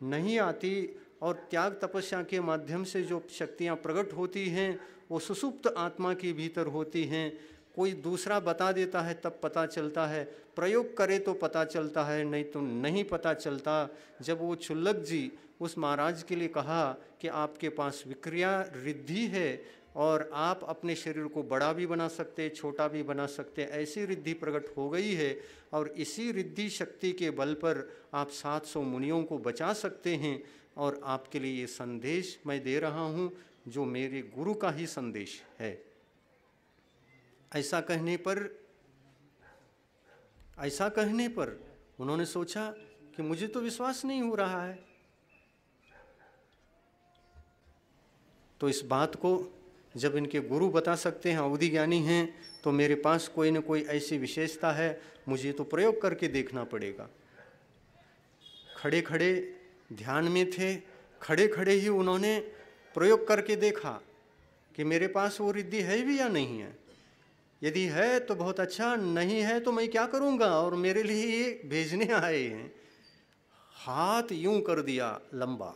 नहीं आती और त्याग तपस्या के माध्यम से जो शक्तियाँ प्रकट होती हैं वो सुसुप्त आत्मा के भीतर होती हैं। कोई दूसरा बता देता है तब पता चलता है, प्रयोग करे तो पता चलता है, नहीं तो नहीं पता चलता। जब वो क्षुल्लक जी उस महाराज के लिए कहा कि आपके पास विक्रिया रिद्धि है और आप अपने शरीर को बड़ा भी बना सकते, छोटा भी बना सकते, ऐसी रिद्धि प्रकट हो गई है और इसी रिद्धि शक्ति के बल पर आप 700 मुनियों को बचा सकते हैं और आपके लिए ये संदेश मैं दे रहा हूँ जो मेरे गुरु का ही संदेश है। ऐसा कहने पर उन्होंने सोचा कि मुझे तो विश्वास नहीं हो रहा है। तो इस बात को जब इनके गुरु बता सकते हैं, अवधि ज्ञानी हैं, तो मेरे पास कोई न कोई ऐसी विशेषता है, मुझे तो प्रयोग करके देखना पड़ेगा। खड़े खड़े ध्यान में थे, खड़े खड़े ही उन्होंने प्रयोग करके देखा कि मेरे पास वो रिद्धि है भी या नहीं है। यदि है तो बहुत अच्छा, नहीं है तो मैं क्या करूँगा, और मेरे लिए ये भेजने आए हैं। हाथ यूं कर दिया लंबा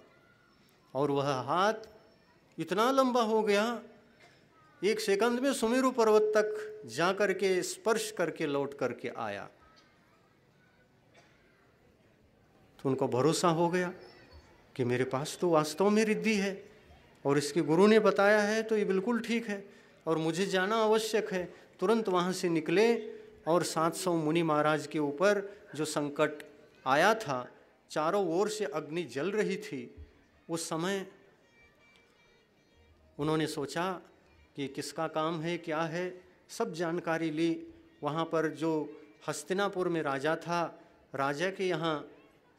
और वह हाथ इतना लंबा हो गया, 1 सेकंड में सुमेरु पर्वत तक जा करके स्पर्श करके लौट करके आया। तो उनको भरोसा हो गया कि मेरे पास तो वास्तव में रिद्धि है और इसके गुरु ने बताया है तो ये बिल्कुल ठीक है और मुझे जाना आवश्यक है। तुरंत वहाँ से निकले और 700 मुनि महाराज के ऊपर जो संकट आया था, चारों ओर से अग्नि जल रही थी, उस समय उन्होंने सोचा कि किसका काम है, क्या है, सब जानकारी ली। वहाँ पर जो हस्तिनापुर में राजा था, राजा के यहाँ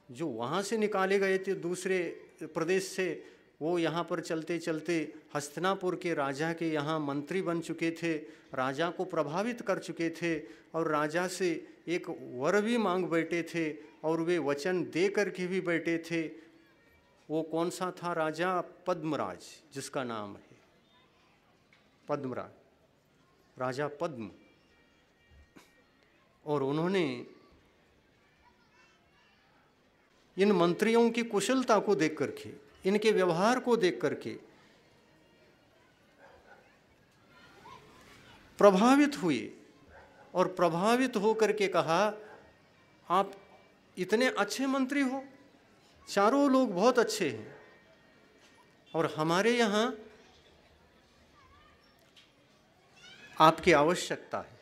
जो वहाँ से निकाले गए थे दूसरे प्रदेश से, वो यहाँ पर चलते चलते हस्तिनापुर के राजा के यहाँ मंत्री बन चुके थे, राजा को प्रभावित कर चुके थे और राजा से एक वर भी मांग बैठे थे और वे वचन दे कर के भी बैठे थे। वो कौन सा था राजा? पद्मराज, जिसका नाम है पद्मराज, राजा पद्म। और उन्होंने इन मंत्रियों की कुशलता को देख करके इनके व्यवहार को देख करके प्रभावित हुए और प्रभावित हो करके कहा, आप इतने अच्छे मंत्री हो, चारों लोग बहुत अच्छे हैं, और हमारे यहाँ आपकी आवश्यकता है।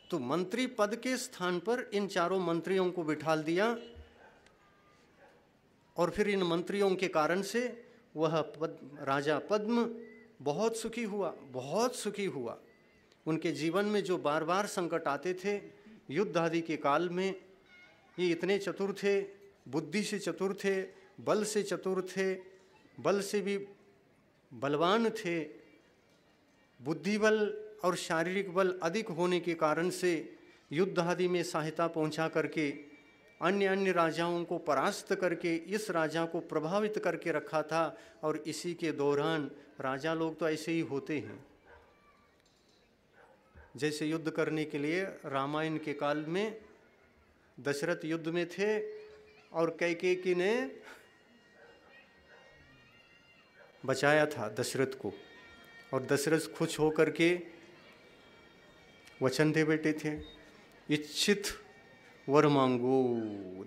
तो मंत्री पद के स्थान पर इन चारों मंत्रियों को बिठाल दिया, और फिर इन मंत्रियों के कारण से वह राजा पद्म बहुत सुखी हुआ, बहुत सुखी हुआ। उनके जीवन में जो बार बार संकट आते थे, युद्ध आदि के काल में, ये इतने चतुर थे, बुद्धि से चतुर थे, बल से चतुर थे, बल से भी बलवान थे। बुद्धि बल और शारीरिक बल अधिक होने के कारण से युद्ध आदि में सहायता पहुंचा करके अन्य अन्य राजाओं को परास्त करके इस राजा को प्रभावित करके रखा था। और इसी के दौरान राजा लोग तो ऐसे ही होते हैं, जैसे युद्ध करने के लिए रामायण के काल में दशरथ युद्ध में थे और कैकेयी ने बचाया था दशरथ को, और दशरथ खुश होकर के वचन दे बैठे थे, इच्छित वर मांगो,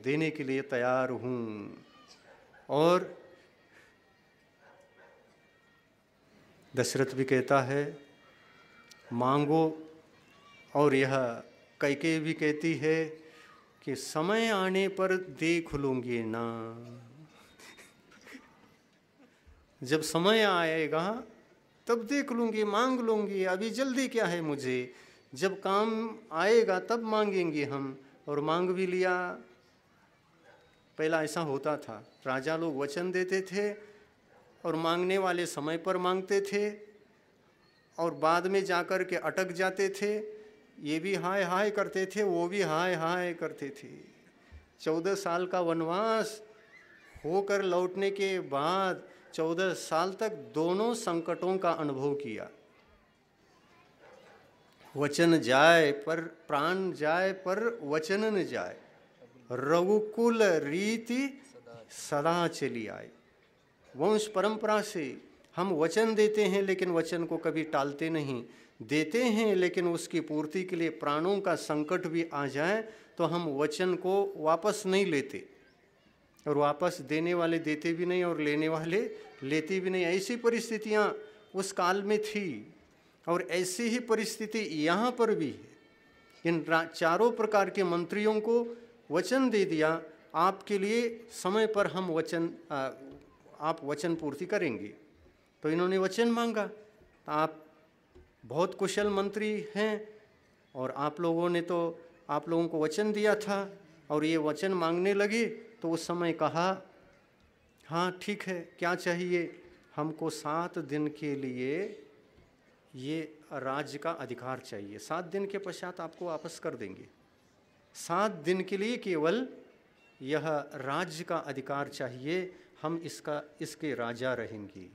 देने के लिए तैयार हूँ। और दशरथ भी कहता है मांगो, और यह कैकेयी भी कहती है कि समय आने पर देख लूँगी ना, जब समय आएगा तब देख लूँगी, मांग लूँगी, अभी जल्दी क्या है मुझे, जब काम आएगा तब मांगेंगे हम। और मांग भी लिया। पहला ऐसा होता था, राजा लोग वचन देते थे और मांगने वाले समय पर मांगते थे, और बाद में जाकर के अटक जाते थे। ये भी हाय हाय करते थे, वो भी हाय हाय करते थे। 14 साल का वनवास होकर लौटने के बाद 14 साल तक दोनों संकटों का अनुभव किया। वचन जाए पर प्राण जाए, पर वचन न जाए, रघुकुल रीति सदा चली आए। वंश परंपरा से हम वचन देते हैं, लेकिन वचन को कभी टालते नहीं। देते हैं, लेकिन उसकी पूर्ति के लिए प्राणों का संकट भी आ जाए तो हम वचन को वापस नहीं लेते, और वापस देने वाले देते भी नहीं और लेने वाले लेते भी नहीं। ऐसी परिस्थितियाँ उस काल में थी, और ऐसी ही परिस्थिति यहाँ पर भी है। इन चारों प्रकार के मंत्रियों को वचन दे दिया, आपके लिए समय पर हम आप वचन पूर्ति करेंगे। तो इन्होंने वचन मांगा। आप बहुत कुशल मंत्री हैं, और आप लोगों को वचन दिया था, और ये वचन मांगने लगे। तो उस समय कहा, हाँ ठीक है, क्या चाहिए हमको? 7 दिन के लिए ये राज्य का अधिकार चाहिए, 7 दिन के पश्चात आपको वापस कर देंगे। 7 दिन के लिए केवल यह राज्य का अधिकार चाहिए, हम इसके राजा रहेंगे,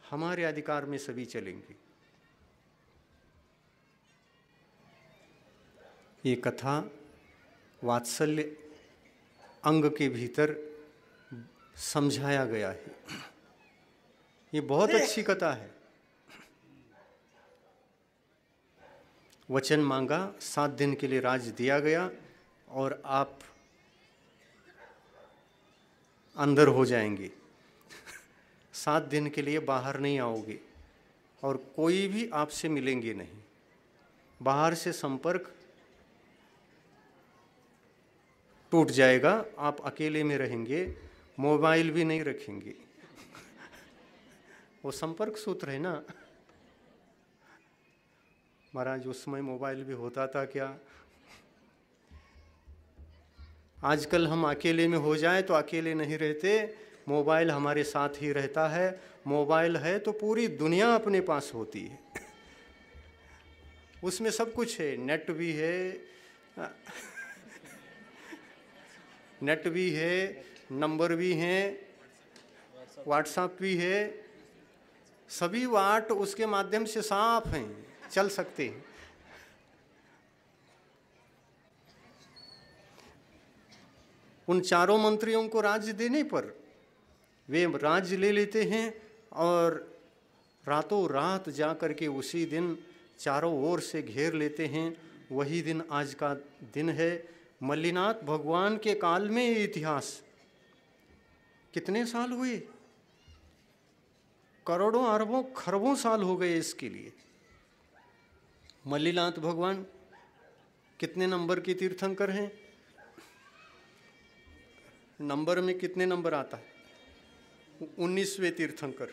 हमारे अधिकार में सभी चलेंगे। ये कथा वात्सल्य अंग के भीतर समझाया गया है। ये बहुत अच्छी कथा है। वचन मांगा, 7 दिन के लिए राज दिया गया, और आप अंदर हो जाएंगे, 7 दिन के लिए बाहर नहीं आओगे, और कोई भी आपसे मिलेंगे नहीं। बाहर से संपर्क टूट जाएगा, आप अकेले में रहेंगे, मोबाइल भी नहीं रखेंगे। वो संपर्क सूत्र है ना महाराज। उस समय मोबाइल भी होता था क्या? आजकल हम अकेले में हो जाए तो अकेले नहीं रहते, मोबाइल हमारे साथ ही रहता है। मोबाइल है तो पूरी दुनिया अपने पास होती है। उसमें सब कुछ है, नेट भी है, नेट भी है, नंबर भी हैं, व्हाट्सएप भी है, सभी वाट उसके माध्यम से साफ हैं, चल सकते हैं। उन चारों मंत्रियों को राज्य देने पर वे राज्य ले लेते हैं और रातों रात जा कर के उसी दिन चारों ओर से घेर लेते हैं। वही दिन आज का दिन है। मल्लीनाथ भगवान के काल में ये इतिहास कितने साल हुए? करोड़ों अरबों खरबों साल हो गए इसके लिए। मल्लीनाथ भगवान कितने नंबर के तीर्थंकर हैं? नंबर में कितने नंबर आता है? 19वें तीर्थंकर।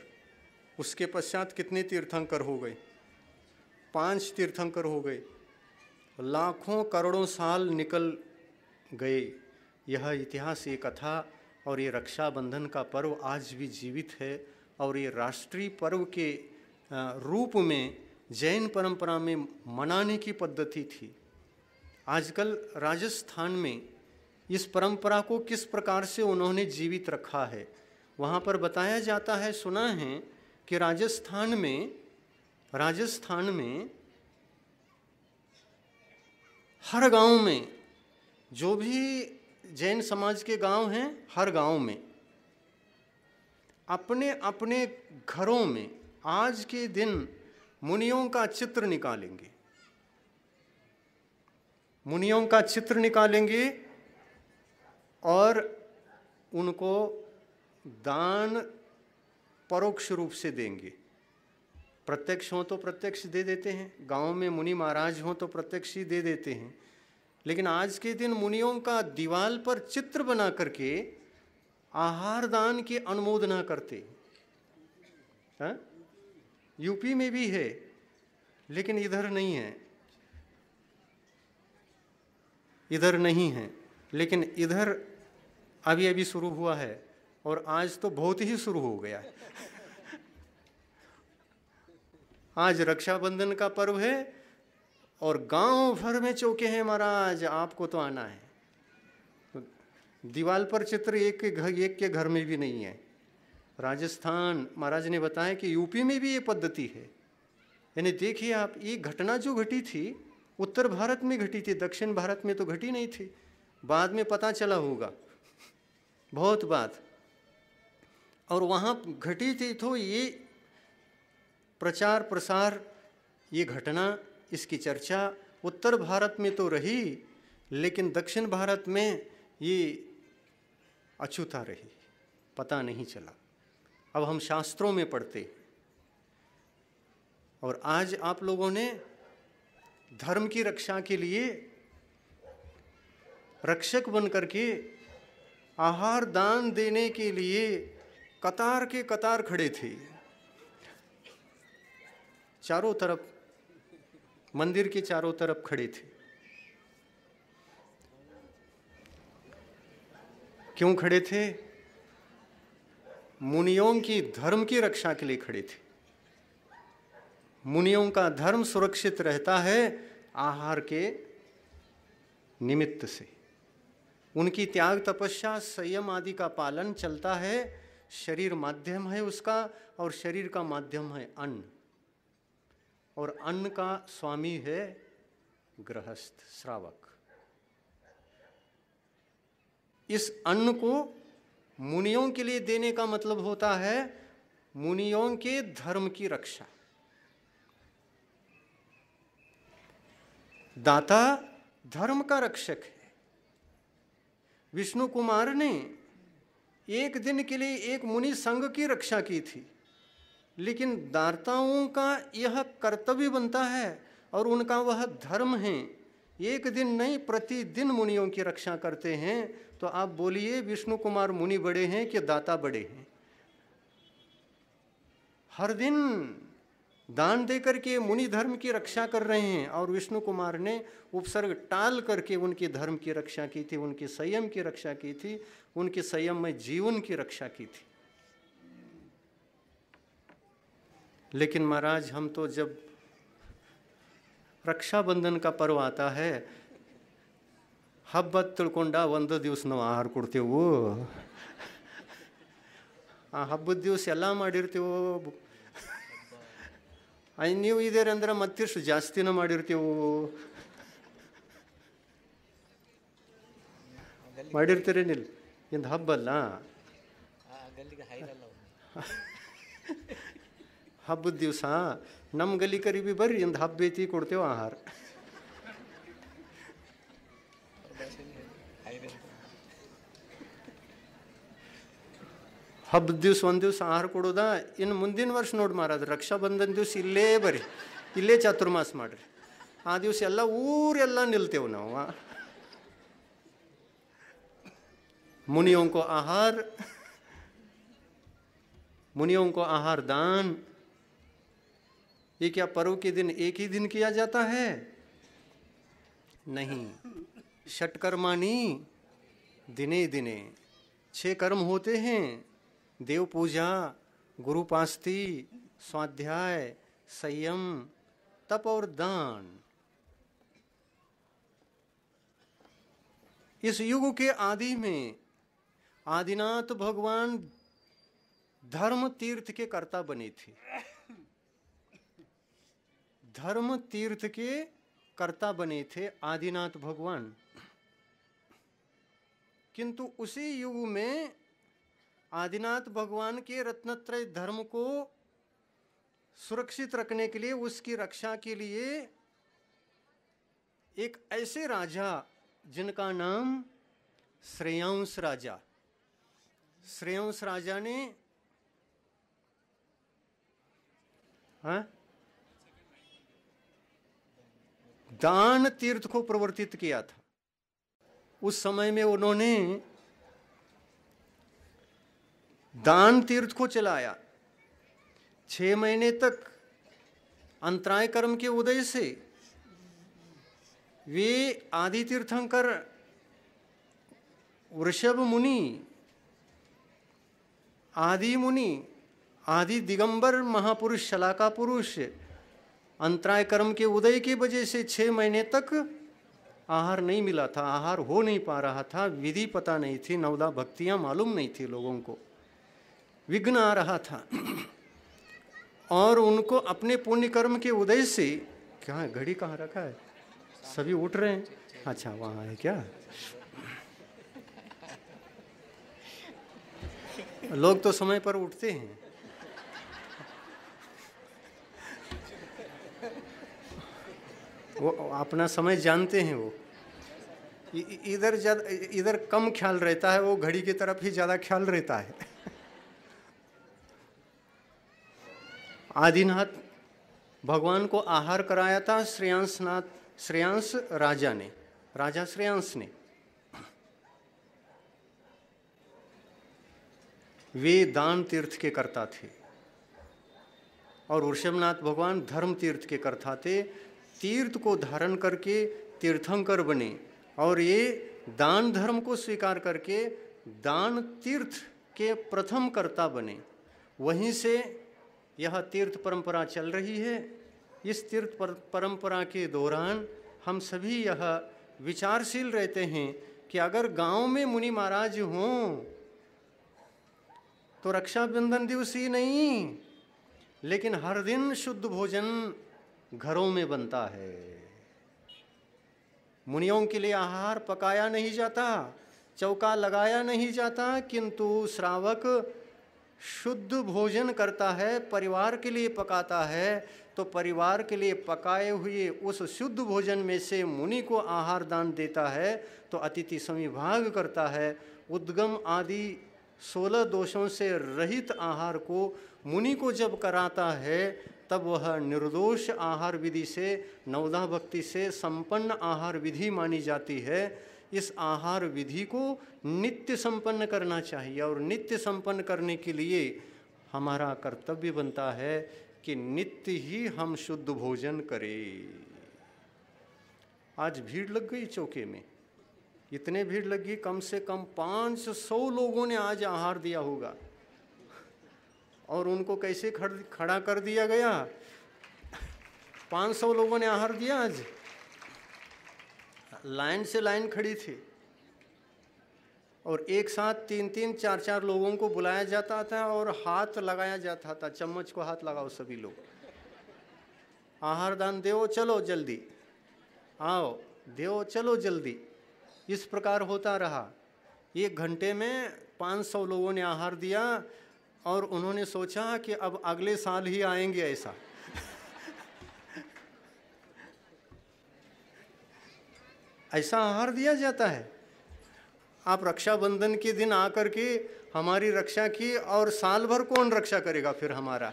उसके पश्चात कितने तीर्थंकर हो गए? 5 तीर्थंकर हो गए। लाखों करोड़ों साल निकल गए। यह इतिहास, ये कथा और ये रक्षाबंधन का पर्व आज भी जीवित है और ये राष्ट्रीय पर्व के रूप में जैन परंपरा में मनाने की पद्धति थी। आजकल राजस्थान में इस परंपरा को किस प्रकार से उन्होंने जीवित रखा है, वहाँ पर बताया जाता है, सुना है कि राजस्थान में हर गांव में, जो भी जैन समाज के गांव हैं, हर गांव में अपने अपने घरों में आज के दिन मुनियों का चित्र निकालेंगे। मुनियों का चित्र निकालेंगे और उनको दान परोक्ष रूप से देंगे। प्रत्यक्ष हो तो प्रत्यक्ष दे देते हैं, गांव में मुनि महाराज हो तो प्रत्यक्ष ही दे देते हैं। लेकिन आज के दिन मुनियों का दीवार पर चित्र बना करके आहार दान की अनुमोदना करते हैं। यूपी में भी है, लेकिन इधर नहीं है। इधर नहीं है, लेकिन इधर अभी अभी शुरू हुआ है और आज तो बहुत ही शुरू हो गया है। आज रक्षाबंधन का पर्व है और गांव भर में चौके हैं, महाराज आपको तो आना है। तो दीवार पर चित्र एक के घर में भी नहीं है। राजस्थान, महाराज ने बताया कि यूपी में भी ये पद्धति है। यानी देखिए आप, ये घटना जो घटी थी उत्तर भारत में घटी थी, दक्षिण भारत में तो घटी नहीं थी। बाद में पता चला होगा, बहुत बात। और वहाँ घटी थी तो ये प्रचार प्रसार, ये घटना, इसकी चर्चा उत्तर भारत में तो रही, लेकिन दक्षिण भारत में ये अछूता रही, पता नहीं चला। अब हम शास्त्रों में पढ़ते और आज आप लोगों ने धर्म की रक्षा के लिए रक्षक बन करके आहार दान देने के लिए कतार के कतार खड़े थे। चारों तरफ, मंदिर के चारों तरफ खड़े थे। क्यों खड़े थे? मुनियों की धर्म की रक्षा के लिए खड़े थे। मुनियों का धर्म सुरक्षित रहता है आहार के निमित्त से। उनकी त्याग तपस्या संयम आदि का पालन चलता है। शरीर माध्यम है उसका, और शरीर का माध्यम है अन्न, और अन्न का स्वामी है गृहस्थ, श्रावक। इस अन्न को मुनियों के लिए देने का मतलब होता है मुनियों के धर्म की रक्षा। दाता धर्म का रक्षक है। विष्णु कुमार ने एक दिन के लिए एक मुनि संघ की रक्षा की थी, लेकिन दाताओं का यह कर्तव्य बनता है और उनका वह धर्म है। एक दिन नहीं, प्रतिदिन मुनियों की रक्षा करते हैं। तो आप बोलिए विष्णु कुमार मुनि बड़े हैं कि दाता बड़े हैं? हर दिन दान दे करके मुनि धर्म की रक्षा कर रहे हैं, और विष्णु कुमार ने उपसर्ग टाल करके उनके धर्म की रक्षा की थी, उनके संयम की रक्षा की थी, उनके संयम में जीवन की रक्षा की थी। लेकिन महाराज, हम तो जब रक्षाबंधन का पर्व आता है, ಹಬ್ಬ ತಿಳ್ಕೊಂಡ ಒಂದು ದಿವಸ ನಾವು ಆಹಾರ ಕೊಡ್ತೇವು, ಆ ಹಬ್ಬದ ದಿವಸ ಎಲ್ಲ ಮಾಡಿರ್ತೀವೋ, ನೀವು ಇದೇರಿ ಅಂದ್ರೆ ಮತ್ತಿಷ್ಟು ಜಾಸ್ತಿನ ಮಾಡಿರ್ತೀವೋ. ಮಾಡಿರ್ತೀರೇನಿಲ್ಲ ಇಂದು ಹಬ್ಬಲ್ಲ ಹಬ್ಬದ ದಿವಸ ನಮ್ಮ ಗಲ್ಲಿ ಕರಿಬಿ ಬರ್ರಿ ಇಂದು ಹಬ್ಬ ಐತಿ ಕೊಡ್ತೇವೆ ಆಹಾರ. ಹಬ್ಬದ ದಿವ್ಸ ಒಂದು ದಿವ್ಸ ಆಹಾರ ಕೊಡೋದಾ, ಇನ್ನು ಮುಂದಿನ ವರ್ಷ ನೋಡಿ ಮಾರಾದ್ರೆ ರಕ್ಷಾಬಂಧನ ದಿವಸ ಇಲ್ಲೇ ಬರ್ರಿ, ಇಲ್ಲೇ ಚಾತುರ್ಮಾಸ ಮಾಡಿರಿ. ಆ ದಿವಸ ಎಲ್ಲ ಊರೆಲ್ಲ ನಿಲ್ತೇವೆ ನಾವು. मुनियों को आहार दान, ये क्या पर्व के दिन एक ही दिन किया जाता है? नहीं, षटकर्माणि दिने दिने 6 कर्म होते हैं: देव पूजा, गुरुपास्ति, स्वाध्याय, संयम, तप और दान. इस युग के आदि में आदिनाथ भगवान धर्म तीर्थ के कर्ता बने थे. धर्म तीर्थ के कर्ता बने थे आदिनाथ भगवान. किंतु उसी युग में आदिनाथ भगवान के रत्नत्रय धर्म को सुरक्षित रखने के लिए, उसकी रक्षा के लिए एक ऐसे राजा जिनका नाम श्रेयांस राजा, श्रेयांस राजा ने दान तीर्थ को प्रवर्तित किया था. उस समय में उन्होंने दान तीर्थ को चलाया. 6 महीने तक अंतराय कर्म के उदय से वे आदि तीर्थंकर वृषभ मुनि, आदि मुनि, आदि दिगंबर महापुरुष, शलाका पुरुष, अंतराय कर्म के उदय की वजह से 6 महीने तक आहार नहीं मिला था, आहार हो नहीं पा रहा था, विधि पता नहीं थी, नवदा भक्तियां मालूम नहीं थी लोगों को, विघ्न आ रहा था. और उनको अपने पुण्य कर्म के उदय से, क्या घड़ी कहाँ रखा है, सभी उठ रहे हैं, अच्छा वहाँ है क्या? लोग तो समय पर उठते हैं. वो अपना समय जानते हैं. वो इधर कम ख्याल रहता है, वो घड़ी की तरफ ही ज़्यादा ख्याल रहता है. आदिनाथ भगवान को आहार कराया था श्रेयांस राजा ने, राजा श्रेयांस ने. वे दान तीर्थ के कर्ता थे और ऋषभनाथ भगवान धर्म तीर्थ के कर्ता थे. तीर्थ को धारण करके तीर्थंकर बने और ये दान धर्म को स्वीकार करके दान तीर्थ के प्रथम कर्ता बने. वहीं से यह तीर्थ परंपरा चल रही है. इस तीर्थ परंपरा के दौरान हम सभी यह विचारशील रहते हैं कि अगर गांव में मुनि महाराज हों तो रक्षाबंधन दिवस ही नहीं, लेकिन हर दिन शुद्ध भोजन घरों में बनता है. मुनियों के लिए आहार पकाया नहीं जाता, चौका लगाया नहीं जाता, किंतु श्रावक शुद्ध भोजन करता है, परिवार के लिए पकाता है. तो परिवार के लिए पकाए हुए उस शुद्ध भोजन में से मुनि को आहार दान देता है तो अतिथि संविभाग करता है. उद्गम आदि 16 दोषों से रहित आहार को मुनि को जब कराता है तब वह निर्दोष आहार विधि से, नवदा भक्ति से संपन्न आहार विधि मानी जाती है. इस आहार विधि को नित्य संपन्न करना चाहिए और नित्य संपन्न करने के लिए हमारा कर्तव्य बनता है कि नित्य ही हम शुद्ध भोजन करें. आज भीड़ लग गई चौके में, इतने भीड़ लगी, कम से कम 500 लोगों ने आज आहार दिया होगा. और उनको कैसे खड़ा कर दिया गया? 500 लोगों ने आहार दिया. आज लाइन से लाइन खड़ी थी और एक साथ 3-3, 4-4 लोगों को बुलाया जाता था और हाथ लगाया जाता था. चम्मच को हाथ लगाओ सभी लोग, आहार दान दो, चलो जल्दी आओ, दो चलो जल्दी. इस प्रकार होता रहा. 1 घंटे में 500 लोगों ने आहार दिया और उन्होंने सोचा कि अब अगले साल ही आएंगे ऐसा। ऐसा आहार दिया जाता है। आप रक्षाबंधन के दिन आकर के हमारी रक्षा की और साल भर कौन रक्षा करेगा फिर हमारा?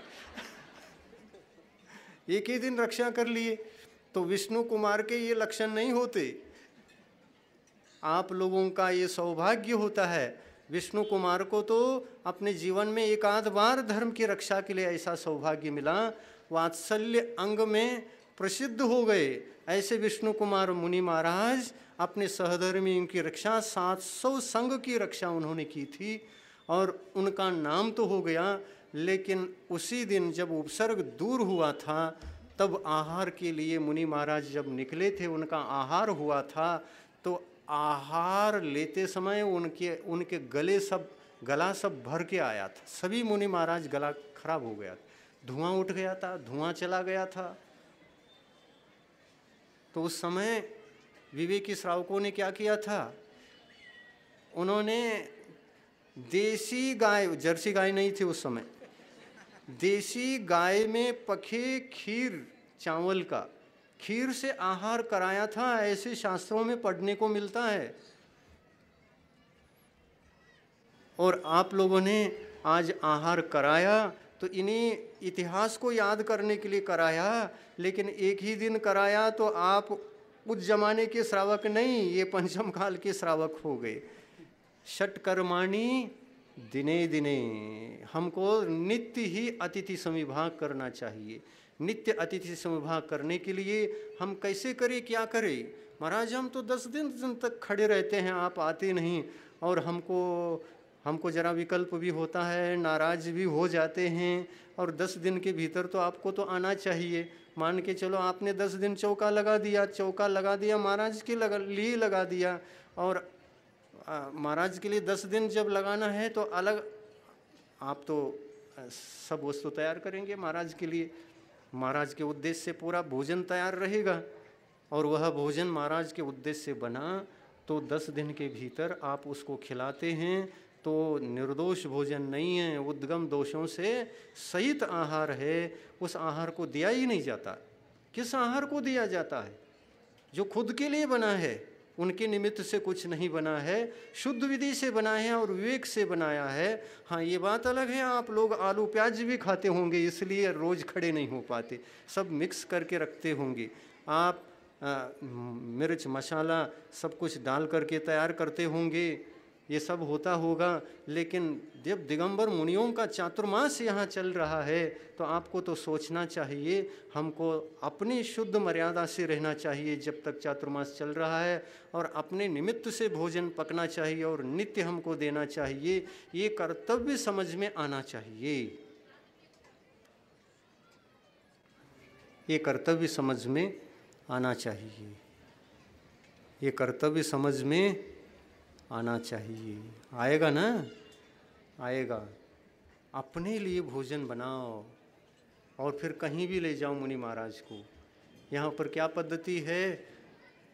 एक ही दिन रक्षा कर लिए। तो विष्णु कुमार के ये लक्षण नहीं होते। आप लोगों का ये सौभाग्य होता है। विष्णु कुमार को तो अपने जीवन में एक आध बार धर्म की रक्षा के लिए ऐसा सौभाग्य मिला, वात्सल्य अंग में प्रसिद्ध हो गए। ऐसे विष्णु कुमार मुनि महाराज अपने सहधर्मियों की रक्षा 700 संघ की रक्षा उन्होंने की थी और उनका नाम तो हो गया। लेकिन उसी दिन जब उपसर्ग दूर हुआ था तब आहार के लिए मुनि महाराज जब निकले थे, उनका आहार हुआ था, तो आहार लेते समय उनके गला सब भर के आया था। सभी मुनि महाराज गला खराब हो गया, धुआं उठ गया था, धुआं चला गया था। तो उस समय विवेकी श्रावकों ने क्या किया था? उन्होंने देसी गाय, जर्सी गाय नहीं थी उस समय, देसी गाय में पके खीर, चावल का खीर से आहार कराया था। ऐसे शास्त्रों में पढ़ने को मिलता है। और आप लोगों ने आज आहार कराया तो इन्हीं इतिहास को याद करने के लिए कराया, लेकिन एक ही दिन कराया तो आप उस जमाने के श्रावक नहीं, ये पंचम काल के श्रावक हो गए। षटकर्माणि दिने दिने, हमको नित्य ही अतिथि समविभाग करना चाहिए। नित्य अतिथि समविभाग करने के लिए हम कैसे करें, क्या करें? महाराज हम तो 10 दिन तक खड़े रहते हैं, आप आते नहीं, और हमको जरा विकल्प भी होता है, नाराज भी हो जाते हैं, और 10 दिन के भीतर तो आपको तो आना चाहिए। मान के चलो आपने 10 दिन चौका लगा दिया, महाराज के लिए लगा दिया, और महाराज के लिए 10 दिन जब लगाना है तो अलग आप तो सब वस्तु तैयार करेंगे महाराज के लिए। महाराज के उद्देश्य से पूरा भोजन तैयार रहेगा, और वह भोजन महाराज के उद्देश्य से बना तो 10 दिन के भीतर आप उसको खिलाते हैं तो निर्दोष भोजन नहीं है, उद्गम दोषों से सहित आहार है। उस आहार को दिया ही नहीं जाता। किस आहार को दिया जाता है? जो खुद के लिए बना है, उनके निमित्त से कुछ नहीं बना है, शुद्ध विधि से बना है और विवेक से बनाया है। हाँ, ये बात अलग है, आप लोग आलू प्याज भी खाते होंगे, इसलिए रोज़ खड़े नहीं हो पाते, सब मिक्स करके रखते होंगे। आप मिर्च मसाला सब कुछ डाल करके तैयार करते होंगे, ये सब होता होगा। लेकिन जब दिगंबर मुनियों का चातुर्मास यहाँ चल रहा है तो आपको तो सोचना चाहिए, हमको अपनी शुद्ध मर्यादा से रहना चाहिए जब तक चातुर्मास चल रहा है, और अपने निमित्त से भोजन पकना चाहिए और नित्य हमको देना चाहिए। ये कर्तव्य समझ में आना चाहिए, ये कर्तव्य समझ में आना चाहिए, ये कर्तव्य समझ में आना चाहिए। आएगा ना? आएगा। अपने लिए भोजन बनाओ और फिर कहीं भी ले जाओ मुनि महाराज को। यहाँ पर क्या पद्धति है,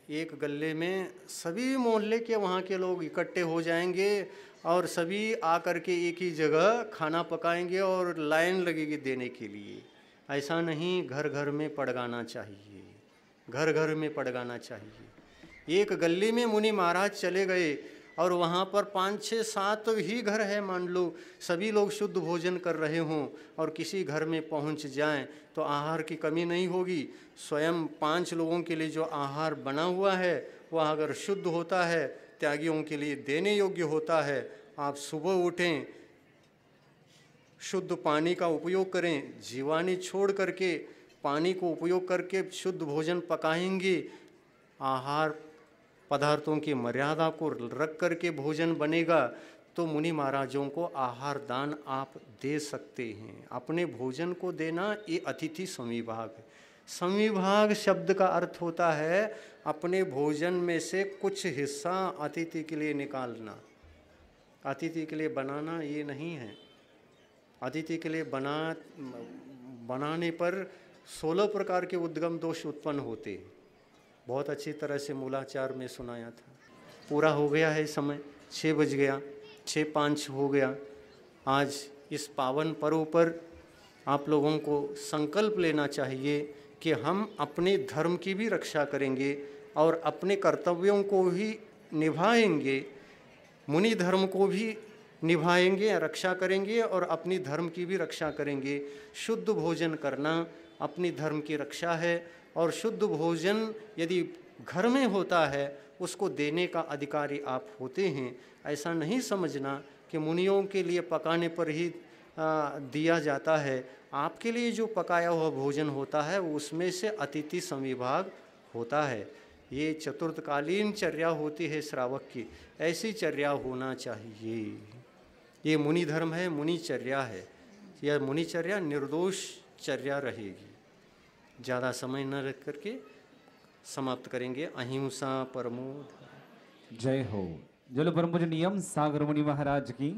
एक गल्ले में सभी मोहल्ले के वहाँ के लोग इकट्ठे हो जाएंगे और सभी आकर के एक ही जगह खाना पकाएंगे और लाइन लगेगी देने के लिए। ऐसा नहीं, घर घर में पड़गाना चाहिए, घर घर में पड़गाना चाहिए। एक गली में मुनि महाराज चले गए और वहाँ पर 5, 6, 7 ही घर है, मान लो सभी लोग शुद्ध भोजन कर रहे हों और किसी घर में पहुँच जाएं तो आहार की कमी नहीं होगी। स्वयं 5 लोगों के लिए जो आहार बना हुआ है वह अगर शुद्ध होता है, त्यागियों के लिए देने योग्य होता है, आप सुबह उठें, शुद्ध पानी का उपयोग करें, जीवानी छोड़ करके पानी को उपयोग करके शुद्ध भोजन पकाएंगे, आहार पदार्थों की मर्यादा को रख करके भोजन बनेगा, तो मुनि महाराजों को आहार दान आप दे सकते हैं। अपने भोजन को देना ये अतिथि समविभाग है। समविभाग शब्द का अर्थ होता है अपने भोजन में से कुछ हिस्सा अतिथि के लिए निकालना, अतिथि के लिए बनाना ये नहीं है। अतिथि के लिए बनाने पर 16 प्रकार के उद्गम दोष उत्पन्न होते हैं। बहुत अच्छी तरह से मूलाचार में सुनाया था। पूरा हो गया है समय। 6 बज गया, 6:05 हो गया। आज इस पावन पर्व पर आप लोगों को संकल्प लेना चाहिए कि हम अपने धर्म की भी रक्षा करेंगे और अपने कर्तव्यों को भी निभाएंगे, मुनि धर्म को भी निभाएंगे, रक्षा करेंगे और अपनी धर्म की भी रक्षा करेंगे। शुद्ध भोजन करना अपनी धर्म की रक्षा है और शुद्ध भोजन यदि घर में होता है उसको देने का अधिकारी आप होते हैं। ऐसा नहीं समझना कि मुनियों के लिए पकाने पर ही दिया जाता है। आपके लिए जो पकाया हुआ भोजन होता है उसमें से अतिथि संविभाग होता है। ये चतुर्थकालीन चर्या होती है श्रावक की, ऐसी चर्या होना चाहिए। ये मुनि धर्म है, मुनि चर्या है। यह मुनि चर्या निर्दोष चर्या रहेगी। ज़्यादा समय न रख करके समाप्त करेंगे। अहिंसा परमो। जय हो। जल परम पूज्य नियम सागर मुनि महाराज की।